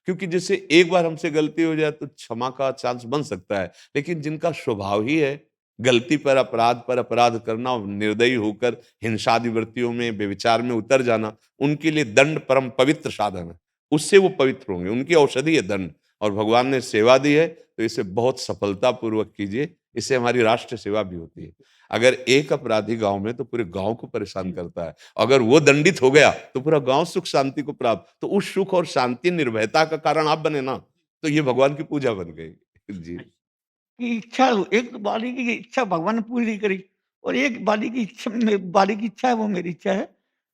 क्योंकि जैसे एक बार हमसे गलती हो जाए तो क्षमा का चांस बन सकता है, लेकिन जिनका स्वभाव ही है गलती पर अपराध करना और निर्दयी होकर हिंसादि वृत्तियों में, व्यभिचार में उतर जाना, उनके लिए दंड परम पवित्र साधन है, उससे वो पवित्र होंगे, उनकी औषधि है दंड। और भगवान ने सेवा दी है तो इसे बहुत सफलता पूर्वक कीजिए, इससे हमारी राष्ट्र सेवा भी होती है। अगर एक अपराधी गांव में तो पूरे गांव को परेशान करता है, अगर वो दंडित हो गया तो पूरा गांव सुख शांति को प्राप्त, तो उस सुख और शांति निर्भयता का कारण आप बने ना, तो ये भगवान की पूजा बन गई जी।
की इच्छा, एक बाली की इच्छा भगवान ने पूरी करी, और एक बाली की इच्छा है वो मेरी इच्छा है।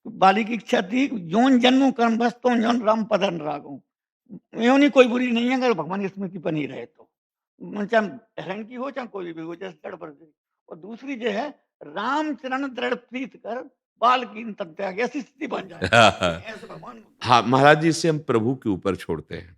बाली की इच्छा थी, जोन जन्म कर्म बस तो जौन राम पदन रागो, योनि कोई बुरी नहीं है अगर भगवान की स्मृति बनी रहे तो। चाहे हिरण की हो, चाहे कोई भी हो, जैसे जड़ पर गई। और दूसरी जो है, राम चरण दृढ़ प्रीत कर, बाल कीन तन त्याग, ऐसी स्थिति बन जाए। ऐसे भगवान
हाँ महाराज जी, इसे हम प्रभु के ऊपर छोड़ते हैं,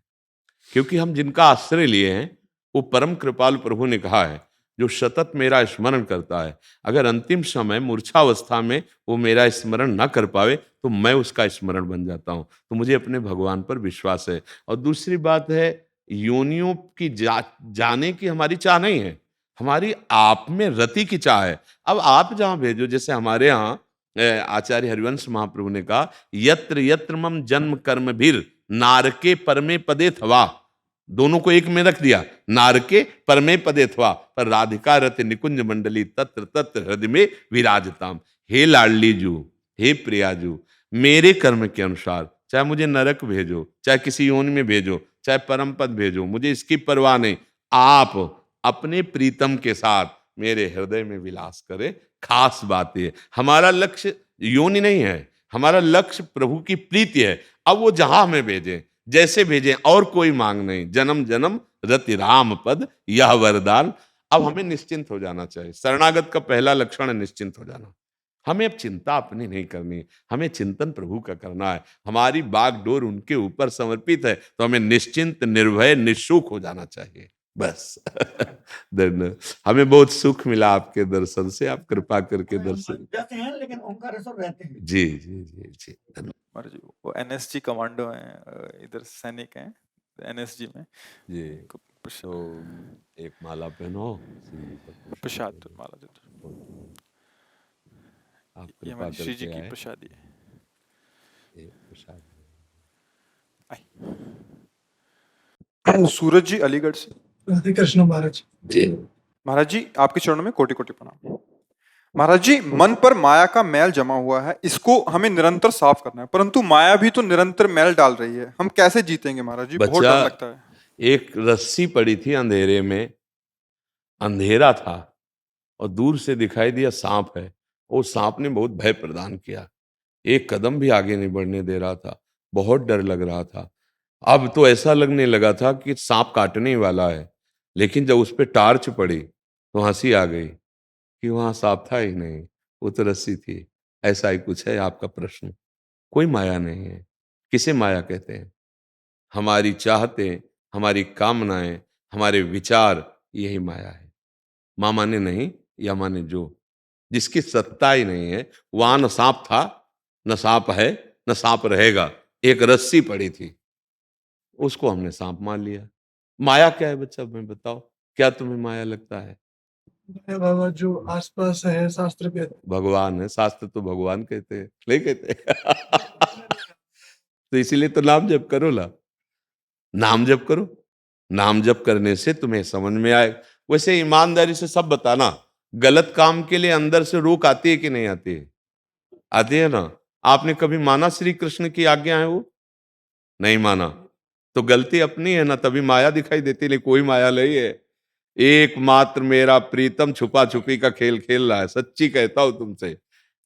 क्योंकि हम जिनका आश्रय लिए हैं वो परम कृपालु प्रभु ने कहा है, जो सतत मेरा स्मरण करता है, अगर अंतिम समय मूर्छावस्था में वो मेरा स्मरण ना कर पावे तो मैं उसका स्मरण बन जाता हूँ। तो मुझे अपने भगवान पर विश्वास है। और दूसरी बात है, योनियों की जाने की हमारी चाह नहीं है, हमारी आप में रति की चाह है। अब आप जहाँ भेजो, जैसे हमारे यहाँ आचार्य हरिवंश महाप्रभु ने कहा, यत्र यत्र मम जन्म कर्म भीर नारके परमे पदे थवा, दोनों को एक में रख दिया, नारके परमे पदे थवा, पर राधिका रति निकुंज मंडली तत्र तत्र हृदय में विराजताम। हे लाडली जू, हे प्रियाजू, मेरे कर्म के अनुसार चाहे मुझे नरक भेजो, चाहे किसी योनि में भेजो, चाहे परम पद भेजो, मुझे इसकी परवाह नहीं। आप अपने प्रीतम के साथ मेरे हृदय में विलास करें। खास बात है, हमारा लक्ष्य योनि नहीं है, हमारा लक्ष्य प्रभु की प्रीति है। अब वो जहां हमें भेजें, जैसे भेजें, और कोई मांग नहीं। जन्म जन्म रति राम पद यह वरदान। अब हमें निश्चिंत हो जाना चाहिए। शरणागत का पहला लक्षण है निश्चिंत हो जाना। हमें अब चिंता अपनी नहीं करनी, हमें चिंतन प्रभु का करना है। हमारी बागडोर उनके ऊपर समर्पित है, तो हमें निश्चिंत, निर्भय, निःशुक हो जाना चाहिए, बस। धन्य, हमें बहुत सुख मिला आपके दर्शन से, आप कृपा करके दर्शन।
जाते हैं लेकिन ओंकारेश्वर रहते हैं।
जी जी जी जी, धन्यवाद
महाराज जी, वो एनएसजी कमांडो हैं, इधर सैनिक हैं एनएसजी में।
जी।
प्रश-
तो एक माला पहनो, श्री जी पर प्रसाद
प्रसाद
दे दो।
माला दे दो।
आप
ये
कृपा
हमारी श्री जी
करके
की
आए,
प्रसादी है।
ये प्रसाद।
सूरज जी अलीगढ़ से।
राधे कृष्ण महाराज।
महाराज जी, आपके चरणों में कोटि कोटि प्रणाम। महाराज जी, मन पर माया का मैल जमा हुआ है, इसको हमें निरंतर साफ करना है, परंतु माया भी तो निरंतर मैल डाल रही है, हम कैसे जीतेंगे महाराज जी? बहुत
बच्चा,
डर लगता है।
एक रस्सी पड़ी थी अंधेरे में, अंधेरा था और दूर से दिखाई दिया सांप है। वो सांप ने बहुत भय प्रदान किया, एक कदम भी आगे नहीं बढ़ने दे रहा था, बहुत डर लग रहा था। अब तो ऐसा लगने लगा था कि सांप काटने ही वाला है। लेकिन जब उस पर टार्च पड़ी तो हंसी आ गई कि वहां सांप था ही नहीं, वो तो रस्सी थी। ऐसा ही कुछ है आपका प्रश्न। कोई माया नहीं है। किसे माया कहते हैं? हमारी चाहतें, हमारी कामनाएं, हमारे विचार, यही माया है। मां माने नहीं, या माने जो, जिसकी सत्ता ही नहीं है। वहां न सांप था, न सांप है, न सांप रहेगा। एक रस्सी पड़ी थी, उसको हमने सांप मान लिया। माया क्या है बच्चा, मैं बताओ, क्या तुम्हें माया लगता है?
बाबा जो आसपास है शास्त्र के।
भगवान है, शास्त्र तो भगवान कहते हैं, नहीं कहते? तो इसीलिए तो नाम जप करो ला, नाम जप करो। नाम जप करने से तुम्हें समझ में आए। वैसे ईमानदारी से सब बताना, गलत काम के लिए अंदर से रोक आती है कि नहीं आती है? आती है ना। आपने कभी माना श्री कृष्ण की आज्ञा है वो? नहीं माना, तो गलती अपनी है ना, तभी माया दिखाई देती नहीं। कोई माया नहीं है। एकमात्र मेरा प्रीतम छुपा छुपी का खेल खेल रहा है। सच्ची कहता हूं तुमसे,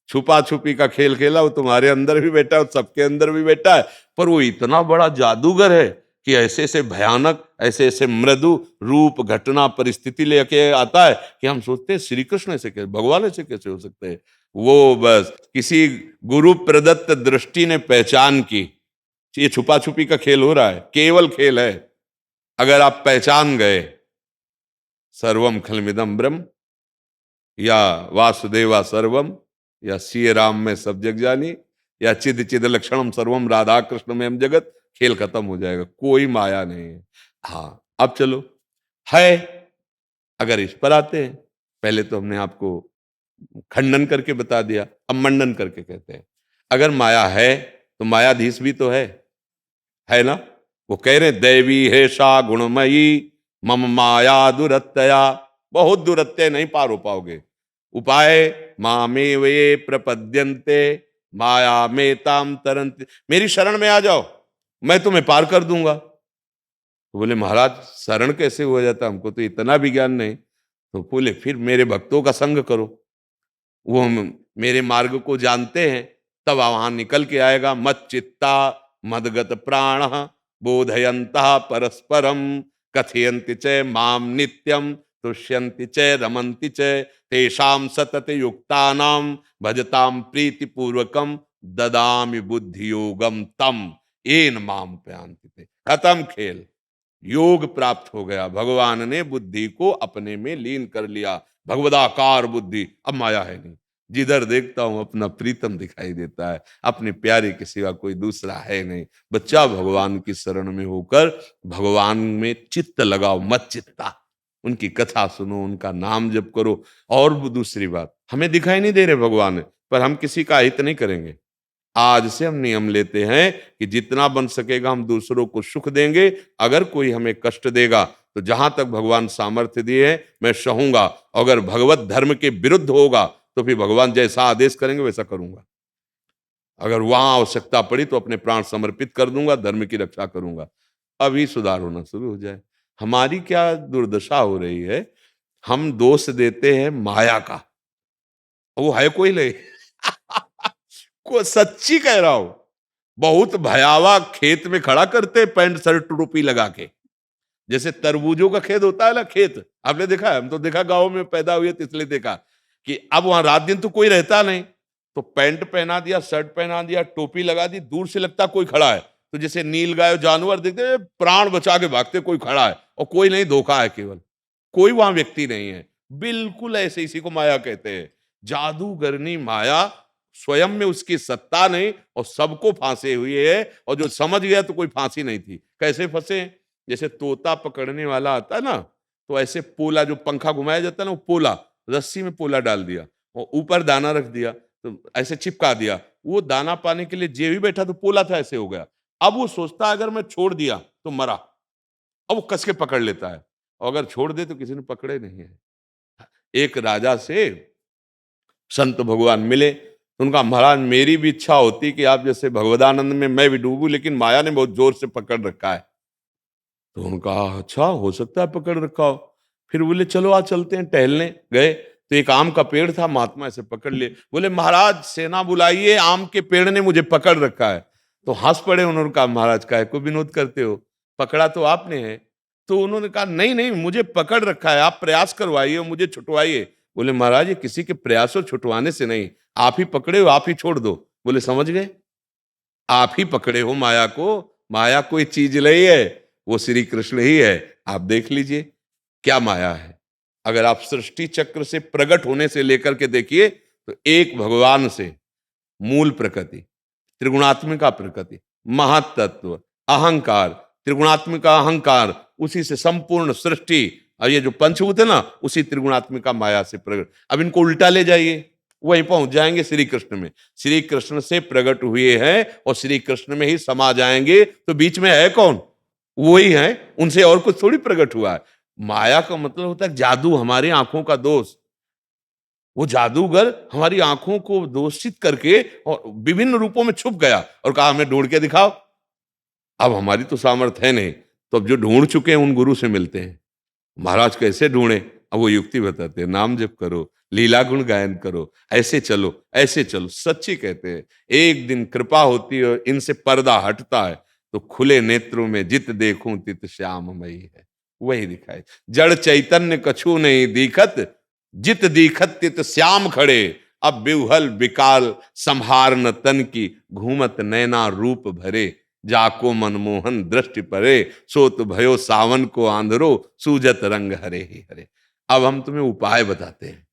छुपा छुपी का खेल खेला, वो तुम्हारे अंदर भी बैठा है, सबके अंदर भी बैठा है। पर वो इतना बड़ा जादूगर है कि ऐसे ऐसे भयानक, ऐसे ऐसे मृदु रूप, घटना, परिस्थिति लेके आता है कि हम सोचते हैं श्री कृष्ण ऐसे कैसे, भगवान ऐसे कैसे हो सकते हैं? वो बस किसी गुरु प्रदत्त दृष्टि ने पहचान की, ये छुपा छुपी का खेल हो रहा है, केवल खेल है। अगर आप पहचान गए सर्वम खलमिदम ब्रह्म, या वासुदेवा सर्वम, या श्री राम में सब जग जानी, या चिद चिद लक्षणम सर्वम राधा कृष्ण में हम जगत, खेल खत्म हो जाएगा। कोई माया नहीं है। हाँ, अब चलो है, अगर इस पर आते हैं, पहले तो हमने आपको खंडन करके बता दिया, अब मंडन करके कहते हैं। अगर माया है तो मायाधीश भी तो है ना। वो कह रहे दैवी है सा गुणमयी मम माया दुरत्यया, बहुत दुरत्य, नहीं पार हो पाओगे। उपाय मामे वे प्रपद्यन्ते माया में ताम तरंत, मेरी शरण में आ जाओ, मैं तुम्हें पार कर दूंगा। तो बोले महाराज शरण कैसे हो जाता, हमको तो इतना भी ज्ञान नहीं। तो बोले फिर मेरे भक्तों का संग करो, वो मेरे मार्ग को जानते हैं, तब वहां निकल के आएगा। मत चित्ता मदगत प्राण बोधयन्तः परस्परम कथयन्ति च माम नित्यम तुष्यन्ति च रमन्ति च तेषां सतत युक्तानां भजतां प्रीति पूर्वकम ददामि बुद्धि योगम तम येन माम प्रयांति ते। खत्म खेल, योग प्राप्त हो गया, भगवान ने बुद्धि को अपने में लीन कर लिया, भगवदाकार बुद्धि, अब माया है नहीं। जिधर देखता हूं अपना प्रीतम दिखाई देता है, अपने प्यारे के सिवा कोई दूसरा है नहीं। बच्चा भगवान की शरण में होकर भगवान में चित्त लगाओ, मत चित्ता, उनकी कथा सुनो, उनका नाम जप करो। और दूसरी बात, हमें दिखाई नहीं दे रहे भगवान, पर हम किसी का हित नहीं करेंगे। आज से हम नियम लेते हैं कि जितना बन सकेगा हम दूसरों को सुख देंगे। अगर कोई हमें कष्ट देगा तो जहां तक भगवान सामर्थ्य दिए हैं मैं सहूंगा। अगर भगवत धर्म के विरुद्ध होगा तो फिर भगवान जैसा आदेश करेंगे वैसा करूंगा। अगर वहां आवश्यकता पड़ी तो अपने प्राण समर्पित कर दूंगा, धर्म की रक्षा करूंगा। अभी सुधार होना शुरू हो जाए। हमारी क्या दुर्दशा हो रही है, हम दोष देते हैं माया का, वो है कोई नहीं। को सच्ची कह रहा हूं, बहुत भयावह खेत में खड़ा करते पैंट शर्ट टोपी लगा के, जैसे तरबूजों का खेत होता है ना, खेत आपने देखा है, हम तो देखा गांव में पैदा हुए तो इसलिए देखा कि अब वहां रात दिन तो कोई रहता नहीं, तो पैंट पहना दिया, शर्ट पहना दिया, टोपी लगा दी, दूर से लगता कोई खड़ा है, तो जैसे नील गाय जानवर देखते प्राण बचा के भागते, कोई खड़ा है और कोई नहीं, धोखा है केवल, कोई वहां व्यक्ति नहीं है। बिल्कुल ऐसे, इसी को माया कहते हैं। जादूगरनी माया, स्वयं में उसकी सत्ता नहीं और सबको फांसे हुए है, और जो समझ गया तो कोई फांसी नहीं थी। कैसे फंसे? जैसे तोता पकड़ने वाला आता है ना, तो ऐसे पोला, जो पंखा घुमाया जाता है ना, वो पोला, रस्सी में पोला डाल दिया और ऊपर दाना रख दिया, तो ऐसे चिपका दिया। वो दाना पाने के लिए जे भी बैठा तो पोला था, ऐसे हो गया। अब वो सोचता अगर मैं छोड़ दिया तो मरा, अब वो कस के पकड़ लेता है, और अगर छोड़ दे तो किसी ने पकड़े नहीं है। एक राजा से संत भगवान मिले, उनका महाराज मेरी भी इच्छा होती कि आप जैसे भगवदानंद में मैं भी डूबूं, लेकिन माया ने बहुत जोर से पकड़ रखा है। तो उनका अच्छा, हो सकता है पकड़ रखा हो। फिर बोले चलो आज चलते हैं टहलने। गए तो एक आम का पेड़ था, महात्मा ऐसे पकड़ लिए, बोले महाराज सेना बुलाइए, आम के पेड़ ने मुझे पकड़ रखा है। तो हंस पड़े। उन्होंने कहा महाराज काहे को विनोद करते हो, पकड़ा तो आपने है। तो उन्होंने कहा नहीं नहीं, मुझे पकड़ रखा है, आप प्रयास करवाइए और मुझे छुटवाइए। बोले महाराज ये किसी के प्रयासों छुटवाने से नहीं, आप ही पकड़े हो, आप ही छोड़ दो। बोले समझ गए, आप ही पकड़े हो माया को, माया कोई चीज नहीं है, वो श्री कृष्ण ही है। आप देख लीजिए क्या माया है। अगर आप सृष्टि चक्र से प्रकट होने से लेकर के देखिए तो एक भगवान से मूल प्रकृति, त्रिगुणात्मिका प्रकृति, महातत्व, अहंकार, त्रिगुणात्मिका अहंकार, उसी से संपूर्ण सृष्टि, और ये जो पंचभूत है ना, उसी त्रिगुणात्मिका माया से प्रकट। अब इनको उल्टा ले जाइए, वहीं पहुंच जाएंगे श्री कृष्ण में। श्री कृष्ण से प्रकट हुए हैं और श्री कृष्ण में ही समा जाएंगे, तो बीच में है कौन? वही है, उनसे और कुछ थोड़ी प्रकट हुआ है। माया का मतलब होता है जादू, हमारी आंखों का दोष। वो जादूगर हमारी आंखों को दोषित करके और विभिन्न रूपों में छुप गया और कहा हमें ढूंढ के दिखाओ। अब हमारी तो सामर्थ्य है नहीं, तो अब जो ढूंढ चुके हैं उन गुरु से मिलते हैं। महाराज कैसे ढूंढे? अब वो युक्ति बताते हैं, नाम जप करो, लीला गुण गायन करो, ऐसे चलो ऐसे चलो। सच्ची कहते हैं, एक दिन कृपा होती है और इनसे पर्दा हटता है तो खुले नेत्रों में जित देखूं तित श्याममयी है, वही दिखाए। जड़ चैतन्य कछु नहीं दिखत, जित दिखत तित श्याम खड़े। अब बिहुहल बिकाल संहार न तन की, घूमत नैना रूप भरे। जाको मनमोहन दृष्टि परे, सोत भयो सावन को आंधरो, सूजत रंग हरे ही हरे। अब हम तुम्हें उपाय बताते हैं,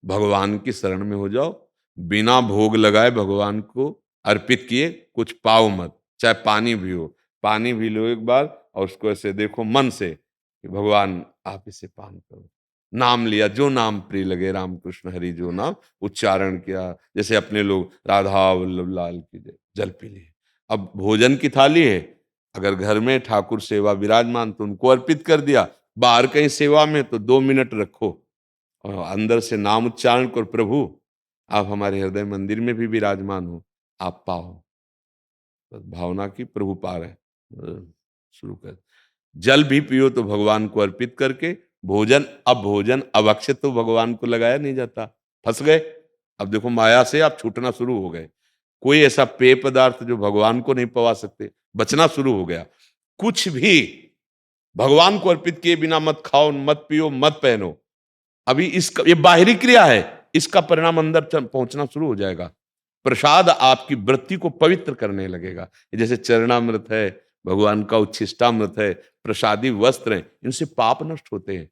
भगवान की शरण में हो जाओ, बिना भोग लगाए भगवान को अर्पित किए कुछ पाओ मत, चाहे पानी भी हो, पानी भी लो एक बार और उसको ऐसे देखो मन से कि भगवान आप इसे पान करो। नाम लिया, जो नाम प्रिय लगे, राम कृष्ण हरि जो नाम उच्चारण किया, जैसे अपने लोग राधा वल्लभ लाल की जय, जल पी लिए। अब भोजन की थाली है, अगर घर में ठाकुर सेवा विराजमान तो उनको अर्पित कर दिया, बाहर कहीं सेवा में तो 2 मिनट रखो और अंदर से नाम उच्चारण कर, प्रभु आप हमारे हृदय मंदिर में भी विराजमान हो, आप पाओ। तो भावना की प्रभु पा रहे, शुरू कर। जल भी पियो तो भगवान को अर्पित करके। भोजन अब अक्षत तो भगवान को लगाया नहीं जाता, फंस गए। अब देखो माया से आप छूटना शुरू हो गए। कोई ऐसा पेय पदार्थ जो भगवान को नहीं पवा सकते, बचना शुरू हो गया। कुछ भी भगवान को अर्पित किए बिना मत खाओ, मत पियो, मत पहनो। अभी इसका ये बाहरी क्रिया है, इसका परिणाम अंदर पहुंचना शुरू हो जाएगा। प्रसाद आपकी वृत्ति को पवित्र करने लगेगा। जैसे चरणामृत है, भगवान का उच्छिष्टामृत है, प्रसादी वस्त्र हैं, इनसे पाप नष्ट होते हैं।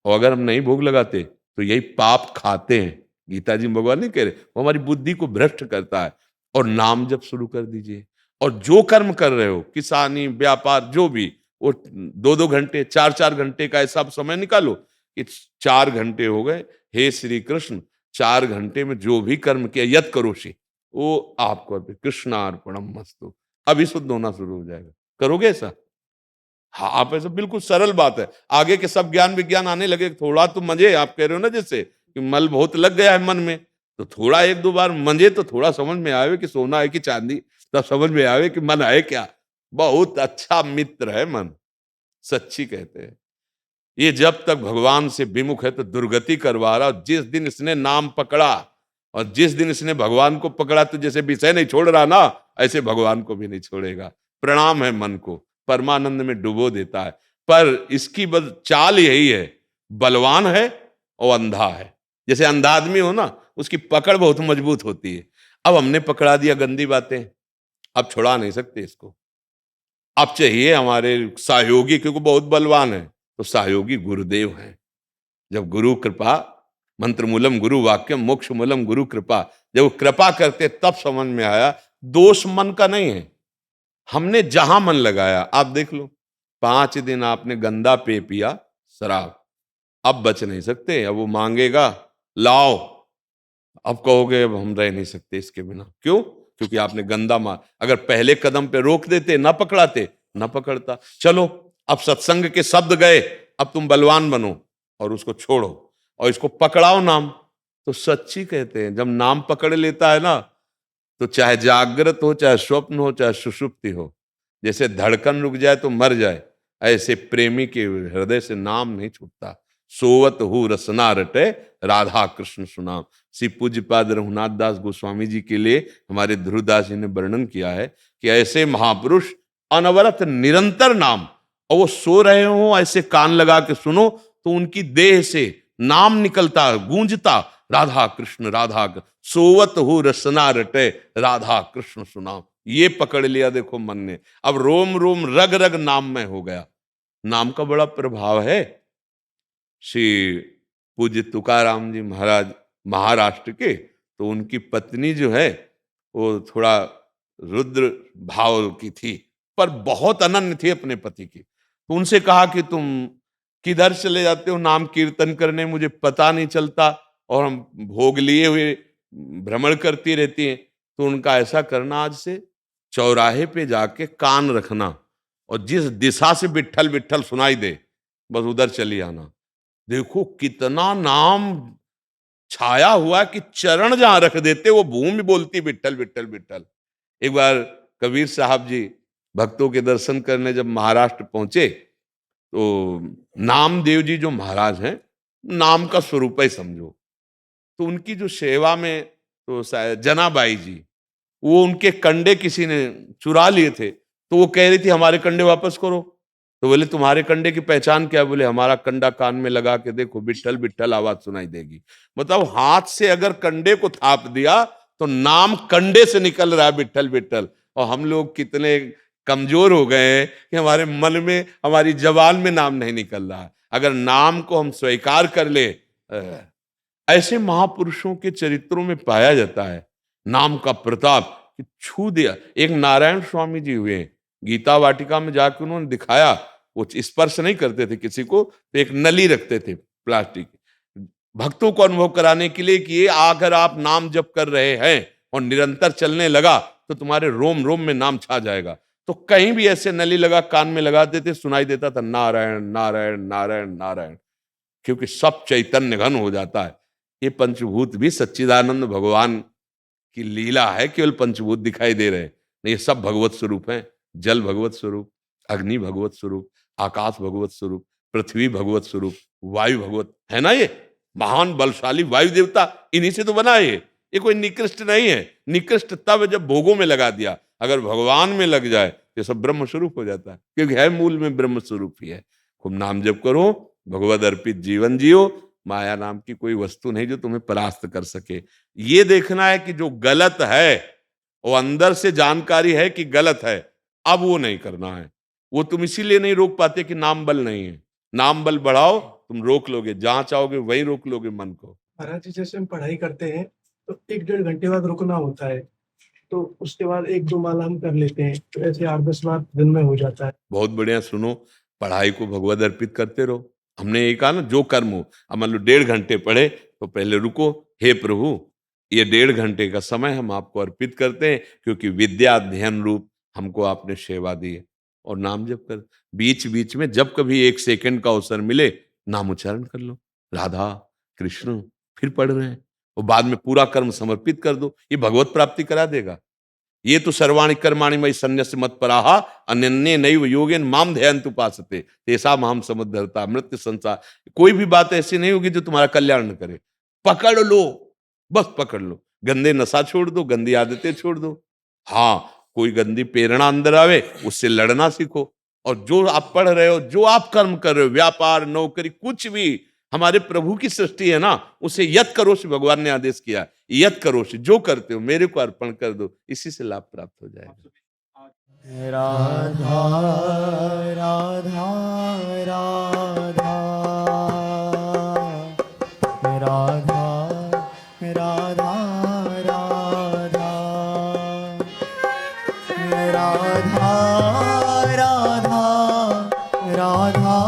और अगर हम नहीं भोग लगाते तो यही पाप खाते हैं। गीता जी में भगवान नहीं कह रहे, वो हमारी बुद्धि को भ्रष्ट करता है। और नाम जप शुरू कर दीजिए, और जो कर्म कर रहे हो, किसानी, व्यापार, जो भी, वो 2-2 घंटे, 4-4 घंटे का ऐसा समय निकालो कि 4 घंटे हो गए, हे श्री कृष्ण 4 घंटे में जो भी कर्म किया यत करोषि, वो आपको कृष्णार्पणम मस्तु, अभी शुद्ध होना शुरू हो जाएगा। करोगे ऐसा? हाँ, आप ऐसा, बिल्कुल सरल बात है। आगे के सब ज्ञान विज्ञान आने लगे, थोड़ा तो मजे, आप कह रहे हो ना जैसे कि मल बहुत लग गया है मन में, तो थोड़ा 1-2 बार मंजे तो थोड़ा समझ में आवे कि सोना है कि चांदी, तब समझ में आवे कि मन है क्या। बहुत अच्छा मित्र है मन, सच्ची कहते हैं। ये जब तक भगवान से विमुख है तो दुर्गति करवा रहा। जिस दिन इसने नाम पकड़ा और जिस दिन इसने भगवान को पकड़ा, तो जैसे विषय नहीं छोड़ रहा ना, ऐसे भगवान को भी नहीं छोड़ेगा। प्रणाम है मन को, परमानंद में डुबो देता है। पर इसकी बस चाल यही है, बलवान है और अंधा है। जैसे अंधा आदमी हो ना, उसकी पकड़ बहुत मजबूत होती है। अब हमने पकड़ा दिया गंदी बातें, अब छुड़ा नहीं सकते इसको। अब चाहिए हमारे सहयोगी, क्योंकि बहुत बलवान है, तो सहयोगी गुरुदेव हैं। जब गुरु कृपा, मंत्र मूलम गुरु वाक्यम, मोक्ष मूलम गुरु कृपा, जब वो कृपा करते तब समझ में आया दोष मन का नहीं है। हमने जहां मन लगाया, आप देख लो, 5 दिन आपने गंदा पे पिया शराब, अब बच नहीं सकते। अब वो मांगेगा लाओ, अब कहोगे अब हम रह नहीं सकते इसके बिना। क्यों? क्योंकि आपने गंदा मार, अगर पहले कदम पे रोक देते, ना पकड़ाते, ना पकड़ता। चलो अब सत्संग के शब्द गए, अब तुम बलवान बनो और उसको छोड़ो और इसको पकड़ाओ नाम। तो सच्ची कहते हैं, जब नाम पकड़ लेता है ना, तो चाहे जागृत हो, चाहे स्वप्न हो, चाहे सुषुप्ति हो, जैसे धड़कन रुक जाए तो मर जाए, ऐसे प्रेमी के हृदय से नाम नहीं छूटता। सोवत हु रसना रटे, राधा कृष्ण सुनाम। श्री पूज्यपाद रघुनाथ दास गोस्वामी जी के लिए हमारे ध्रुवदास जी ने वर्णन किया है कि ऐसे महापुरुष अनवरत निरंतर नाम, और वो सो रहे हो ऐसे कान लगा के सुनो तो उनकी देह से नाम निकलता, गूंजता, राधा कृष्ण राधा कृष्ण, सोवत हु रसना रटे, राधा कृष्ण सुनाम। ये पकड़ लिया देखो मन ने, अब रोम रोम रग रग नाम में हो गया। नाम का बड़ा प्रभाव है। श्री पूज्य तुकाराम जी महाराज महाराष्ट्र के, तो उनकी पत्नी जो है वो थोड़ा रुद्र भाव की थी, पर बहुत अनन्य थी अपने पति की। तो उनसे कहा कि तुम किधर चले जाते हो नाम कीर्तन करने, मुझे पता नहीं चलता और हम भोग लिए हुए भ्रमण करती रहती हैं। तो उनका ऐसा करना, आज से चौराहे पे जाके कान रखना और जिस दिशा से विट्ठल विट्ठल सुनाई दे, बस उधर चली आना। देखो कितना नाम छाया हुआ कि चरण जहां रख देते वो भूमि बोलती विट्ठल विट्ठल विट्ठल। एक बार कबीर साहब जी भक्तों के दर्शन करने जब महाराष्ट्र पहुंचे, तो नामदेव जी जो महाराज हैं, नाम का स्वरूप ही समझो, तो उनकी जो सेवा में, तो शायद जनाबाई जी, वो उनके कंडे किसी ने चुरा लिए थे, तो वो कह रही थी हमारे कंडे वापस करो। तो बोले तुम्हारे कंडे की पहचान क्या? बोले हमारा कंडा कान में लगा के देखो, विट्ठल विट्ठल आवाज सुनाई देगी। मतलब हाथ से अगर कंडे को थाप दिया तो नाम कंडे से निकल रहा है, विट्ठल विट्ठल। और हम लोग कितने कमजोर हो गए हैं कि हमारे मन में, हमारी जबान में नाम नहीं निकल रहा है। अगर नाम को हम स्वीकार कर ले, ऐसे महापुरुषों के चरित्रों में पाया जाता है नाम का प्रताप कि छू दिया। एक नारायण स्वामी जी हुए, गीता वाटिका में जाकर उन्होंने दिखाया, वो स्पर्श नहीं करते थे किसी को, तो एक नली रखते थे प्लास्टिक, भक्तों को अनुभव कराने के लिए कि ये अगर आप नाम जप कर रहे हैं और निरंतर चलने लगा तो तुम्हारे रोम रोम में नाम छा जाएगा। तो कहीं भी ऐसे नली लगा कान में लगा देते, सुनाई देता था नारायण नारायण नारायण नारायण, क्योंकि सब चैतन्य घन हो जाता है। ये पंचभूत भी सच्चिदानंद भगवान की लीला है, केवल पंचभूत दिखाई दे रहे हैं, ये सब भगवत स्वरूप हैं। जल भगवत स्वरूप, अग्नि भगवत स्वरूप, आकाश भगवत स्वरूप, पृथ्वी भगवत स्वरूप, वायु भगवत है ना। ये महान बलशाली वायु देवता इन्हीं से तो बना है। ये कोई निकृष्ट नहीं है। निकृष्ट तब जब भोगों में लगा दिया, अगर भगवान में लग जाए ये सब ब्रह्म स्वरूप हो जाता है, क्योंकि है मूल में ब्रह्म स्वरूप ही है। खूब नाम जप करो, भगवद अर्पित जीवन जियो, माया नाम की कोई वस्तु नहीं जो तुम्हें परास्त कर सके। ये देखना है कि जो गलत है वो अंदर से जानकारी है कि गलत है, अब वो नहीं करना है। वो तुम इसीलिए नहीं रोक पाते कि नाम बल नहीं है। नाम बल बढ़ाओ, तुम रोक लोगे, जहां चाहोगे वहीं रोक लोगे मन को।
महाराज जी, जैसे हम पढ़ाई करते हैं तो 1-1.5 घंटे बाद रुकना होता है, तो उसके बाद 1-2 माला हम कर लेते हैं, तो ऐसे 8-10 बार दिन में हो जाता है।
बहुत बढ़िया। सुनो, पढ़ाई को भगवद अर्पित करते रहो। हमने ये कहा ना, जो कर्म हो, अब मान लो 1.5 घंटे पढ़े तो पहले रुको, हे प्रभु ये 1.5 घंटे का समय हम आपको अर्पित करते हैं, क्योंकि विद्या अध्ययन रूप हमको आपने सेवा दी है। और नाम जप कर, बीच बीच में जब कभी 1 सेकंड का अवसर मिले नाम उच्चारण कर लो, राधा कृष्ण, फिर पढ़ रहे हैं, और बाद में पूरा कर्म समर्पित कर दो। ये भगवत प्राप्ति करा देगा। ये तो सर्वाणि कर्माणि मयि सन्न्यस्य मत्पराः अनन्ये नैव योगेन माम ध्यायन्तु उपासते तेषाम् अहं समुद्धरता मृत्यु संसार। कोई भी बात ऐसी नहीं होगी जो तुम्हारा कल्याण न करे। पकड़ लो, बस पकड़ लो। गंदे नशा छोड़ दो, गंदी आदतें छोड़ दो। हाँ, कोई गंदी प्रेरणा अंदर आवे उससे लड़ना सीखो। और जो आप पढ़ रहे हो, जो आप कर्म कर रहे हो, व्यापार नौकरी कुछ भी, हमारे प्रभु की सृष्टि है ना, उसे यत करो से भगवान ने आदेश किया। यत करो से, जो करते हो मेरे को अर्पण कर दो, इसी से लाभ प्राप्त हो जाएगा।
राधा राधा राधा राधा राधा राधा राधा राधा राधा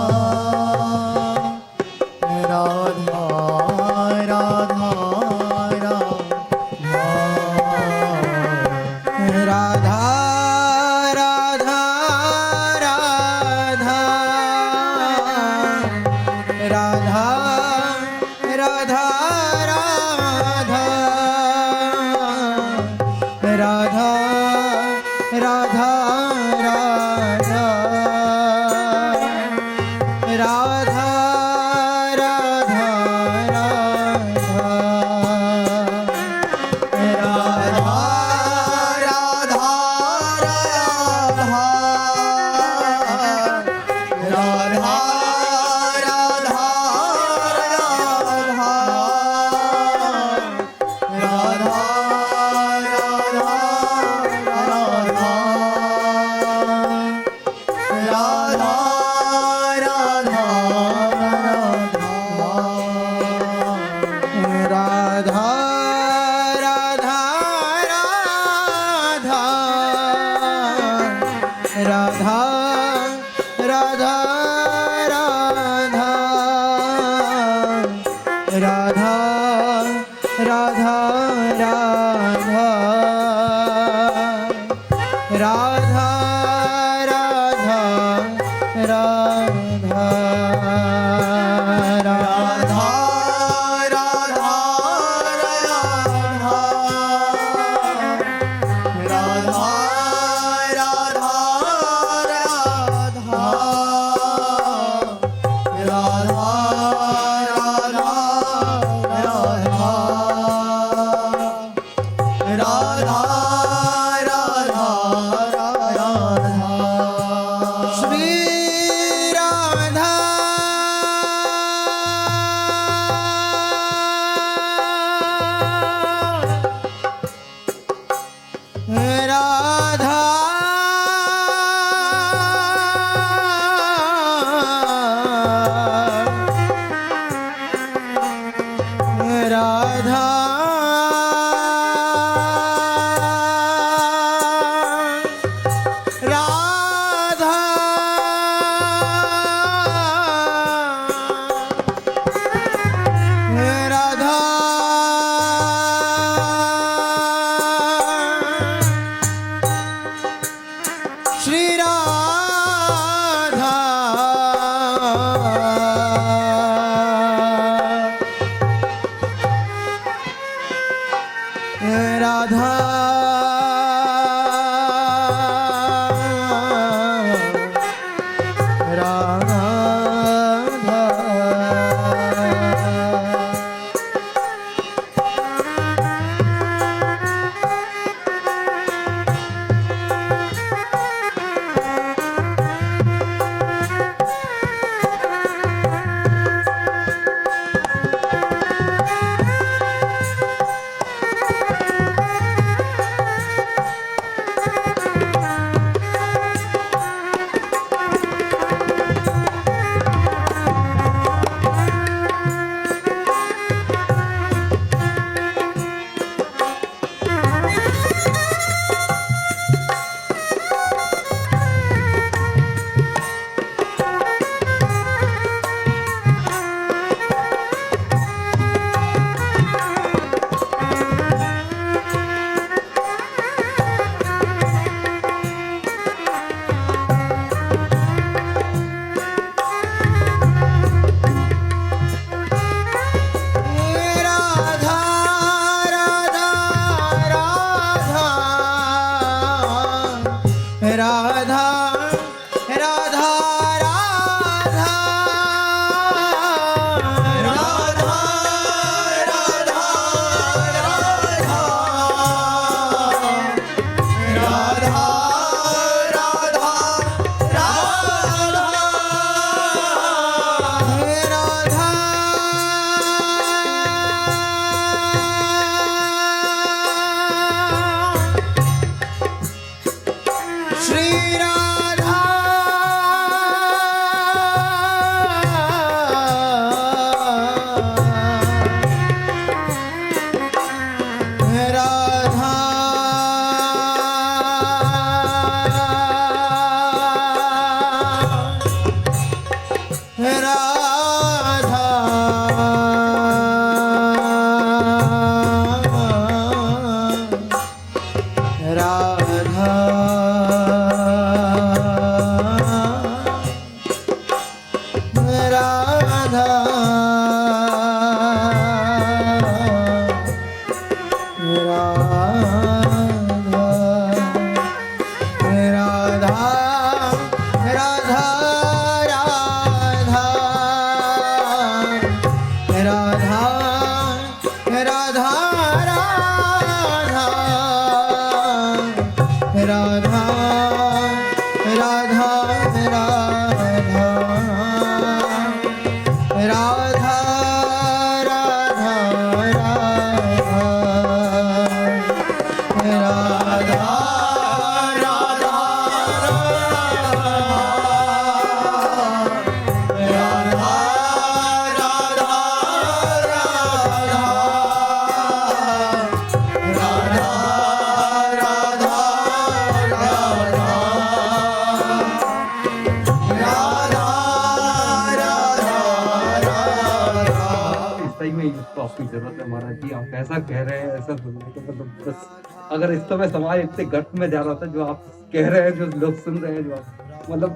सही में इसको आपकी जरूरत है महाराज जी। आप ऐसा कह रहे हैं, ऐसा सुनने को मतलब बस, अगर इस समय समाज इतने गर्त में जा रहा था, जो आप कह रहे हैं, जो लोग सुन रहे हैं, जो आप मतलब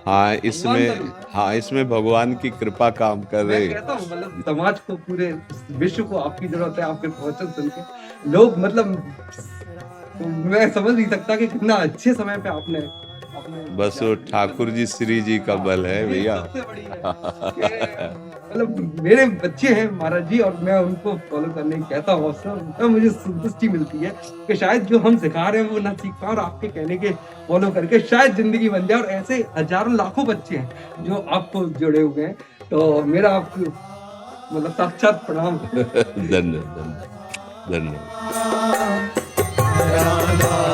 हाँ इसमें भगवान की कृपा काम कर
मैं
रही
कहता हूँ मतलब समाज को, पूरे विश्व को आपकी जरूरत है। आपके प्रवचन सुन के लोग मतलब मैं समझ नहीं सकता कि कितना अच्छे समय पे आपने
बस वो ठाकुर जी श्री जी का बल है भैया।
सबसे बड़ी है कि मतलब मेरे बच्चे हैं महाराज जी, और मैं उनको फॉलो करने की कहता हूँ अवसर, मुझे संतुष्टि मिलती है कि शायद जो हम सिखा रहे हैं वो ना सीख पाए, और आपके कहने के फॉलो करके शायद जिंदगी बन जाए। और ऐसे हजारों लाखों बच्चे हैं जो आपको जुड़े हुए हैं, तो मेरा आपको मतलब साक्षात प्रणाम।
धन्यवाद धन्यवाद।
राधा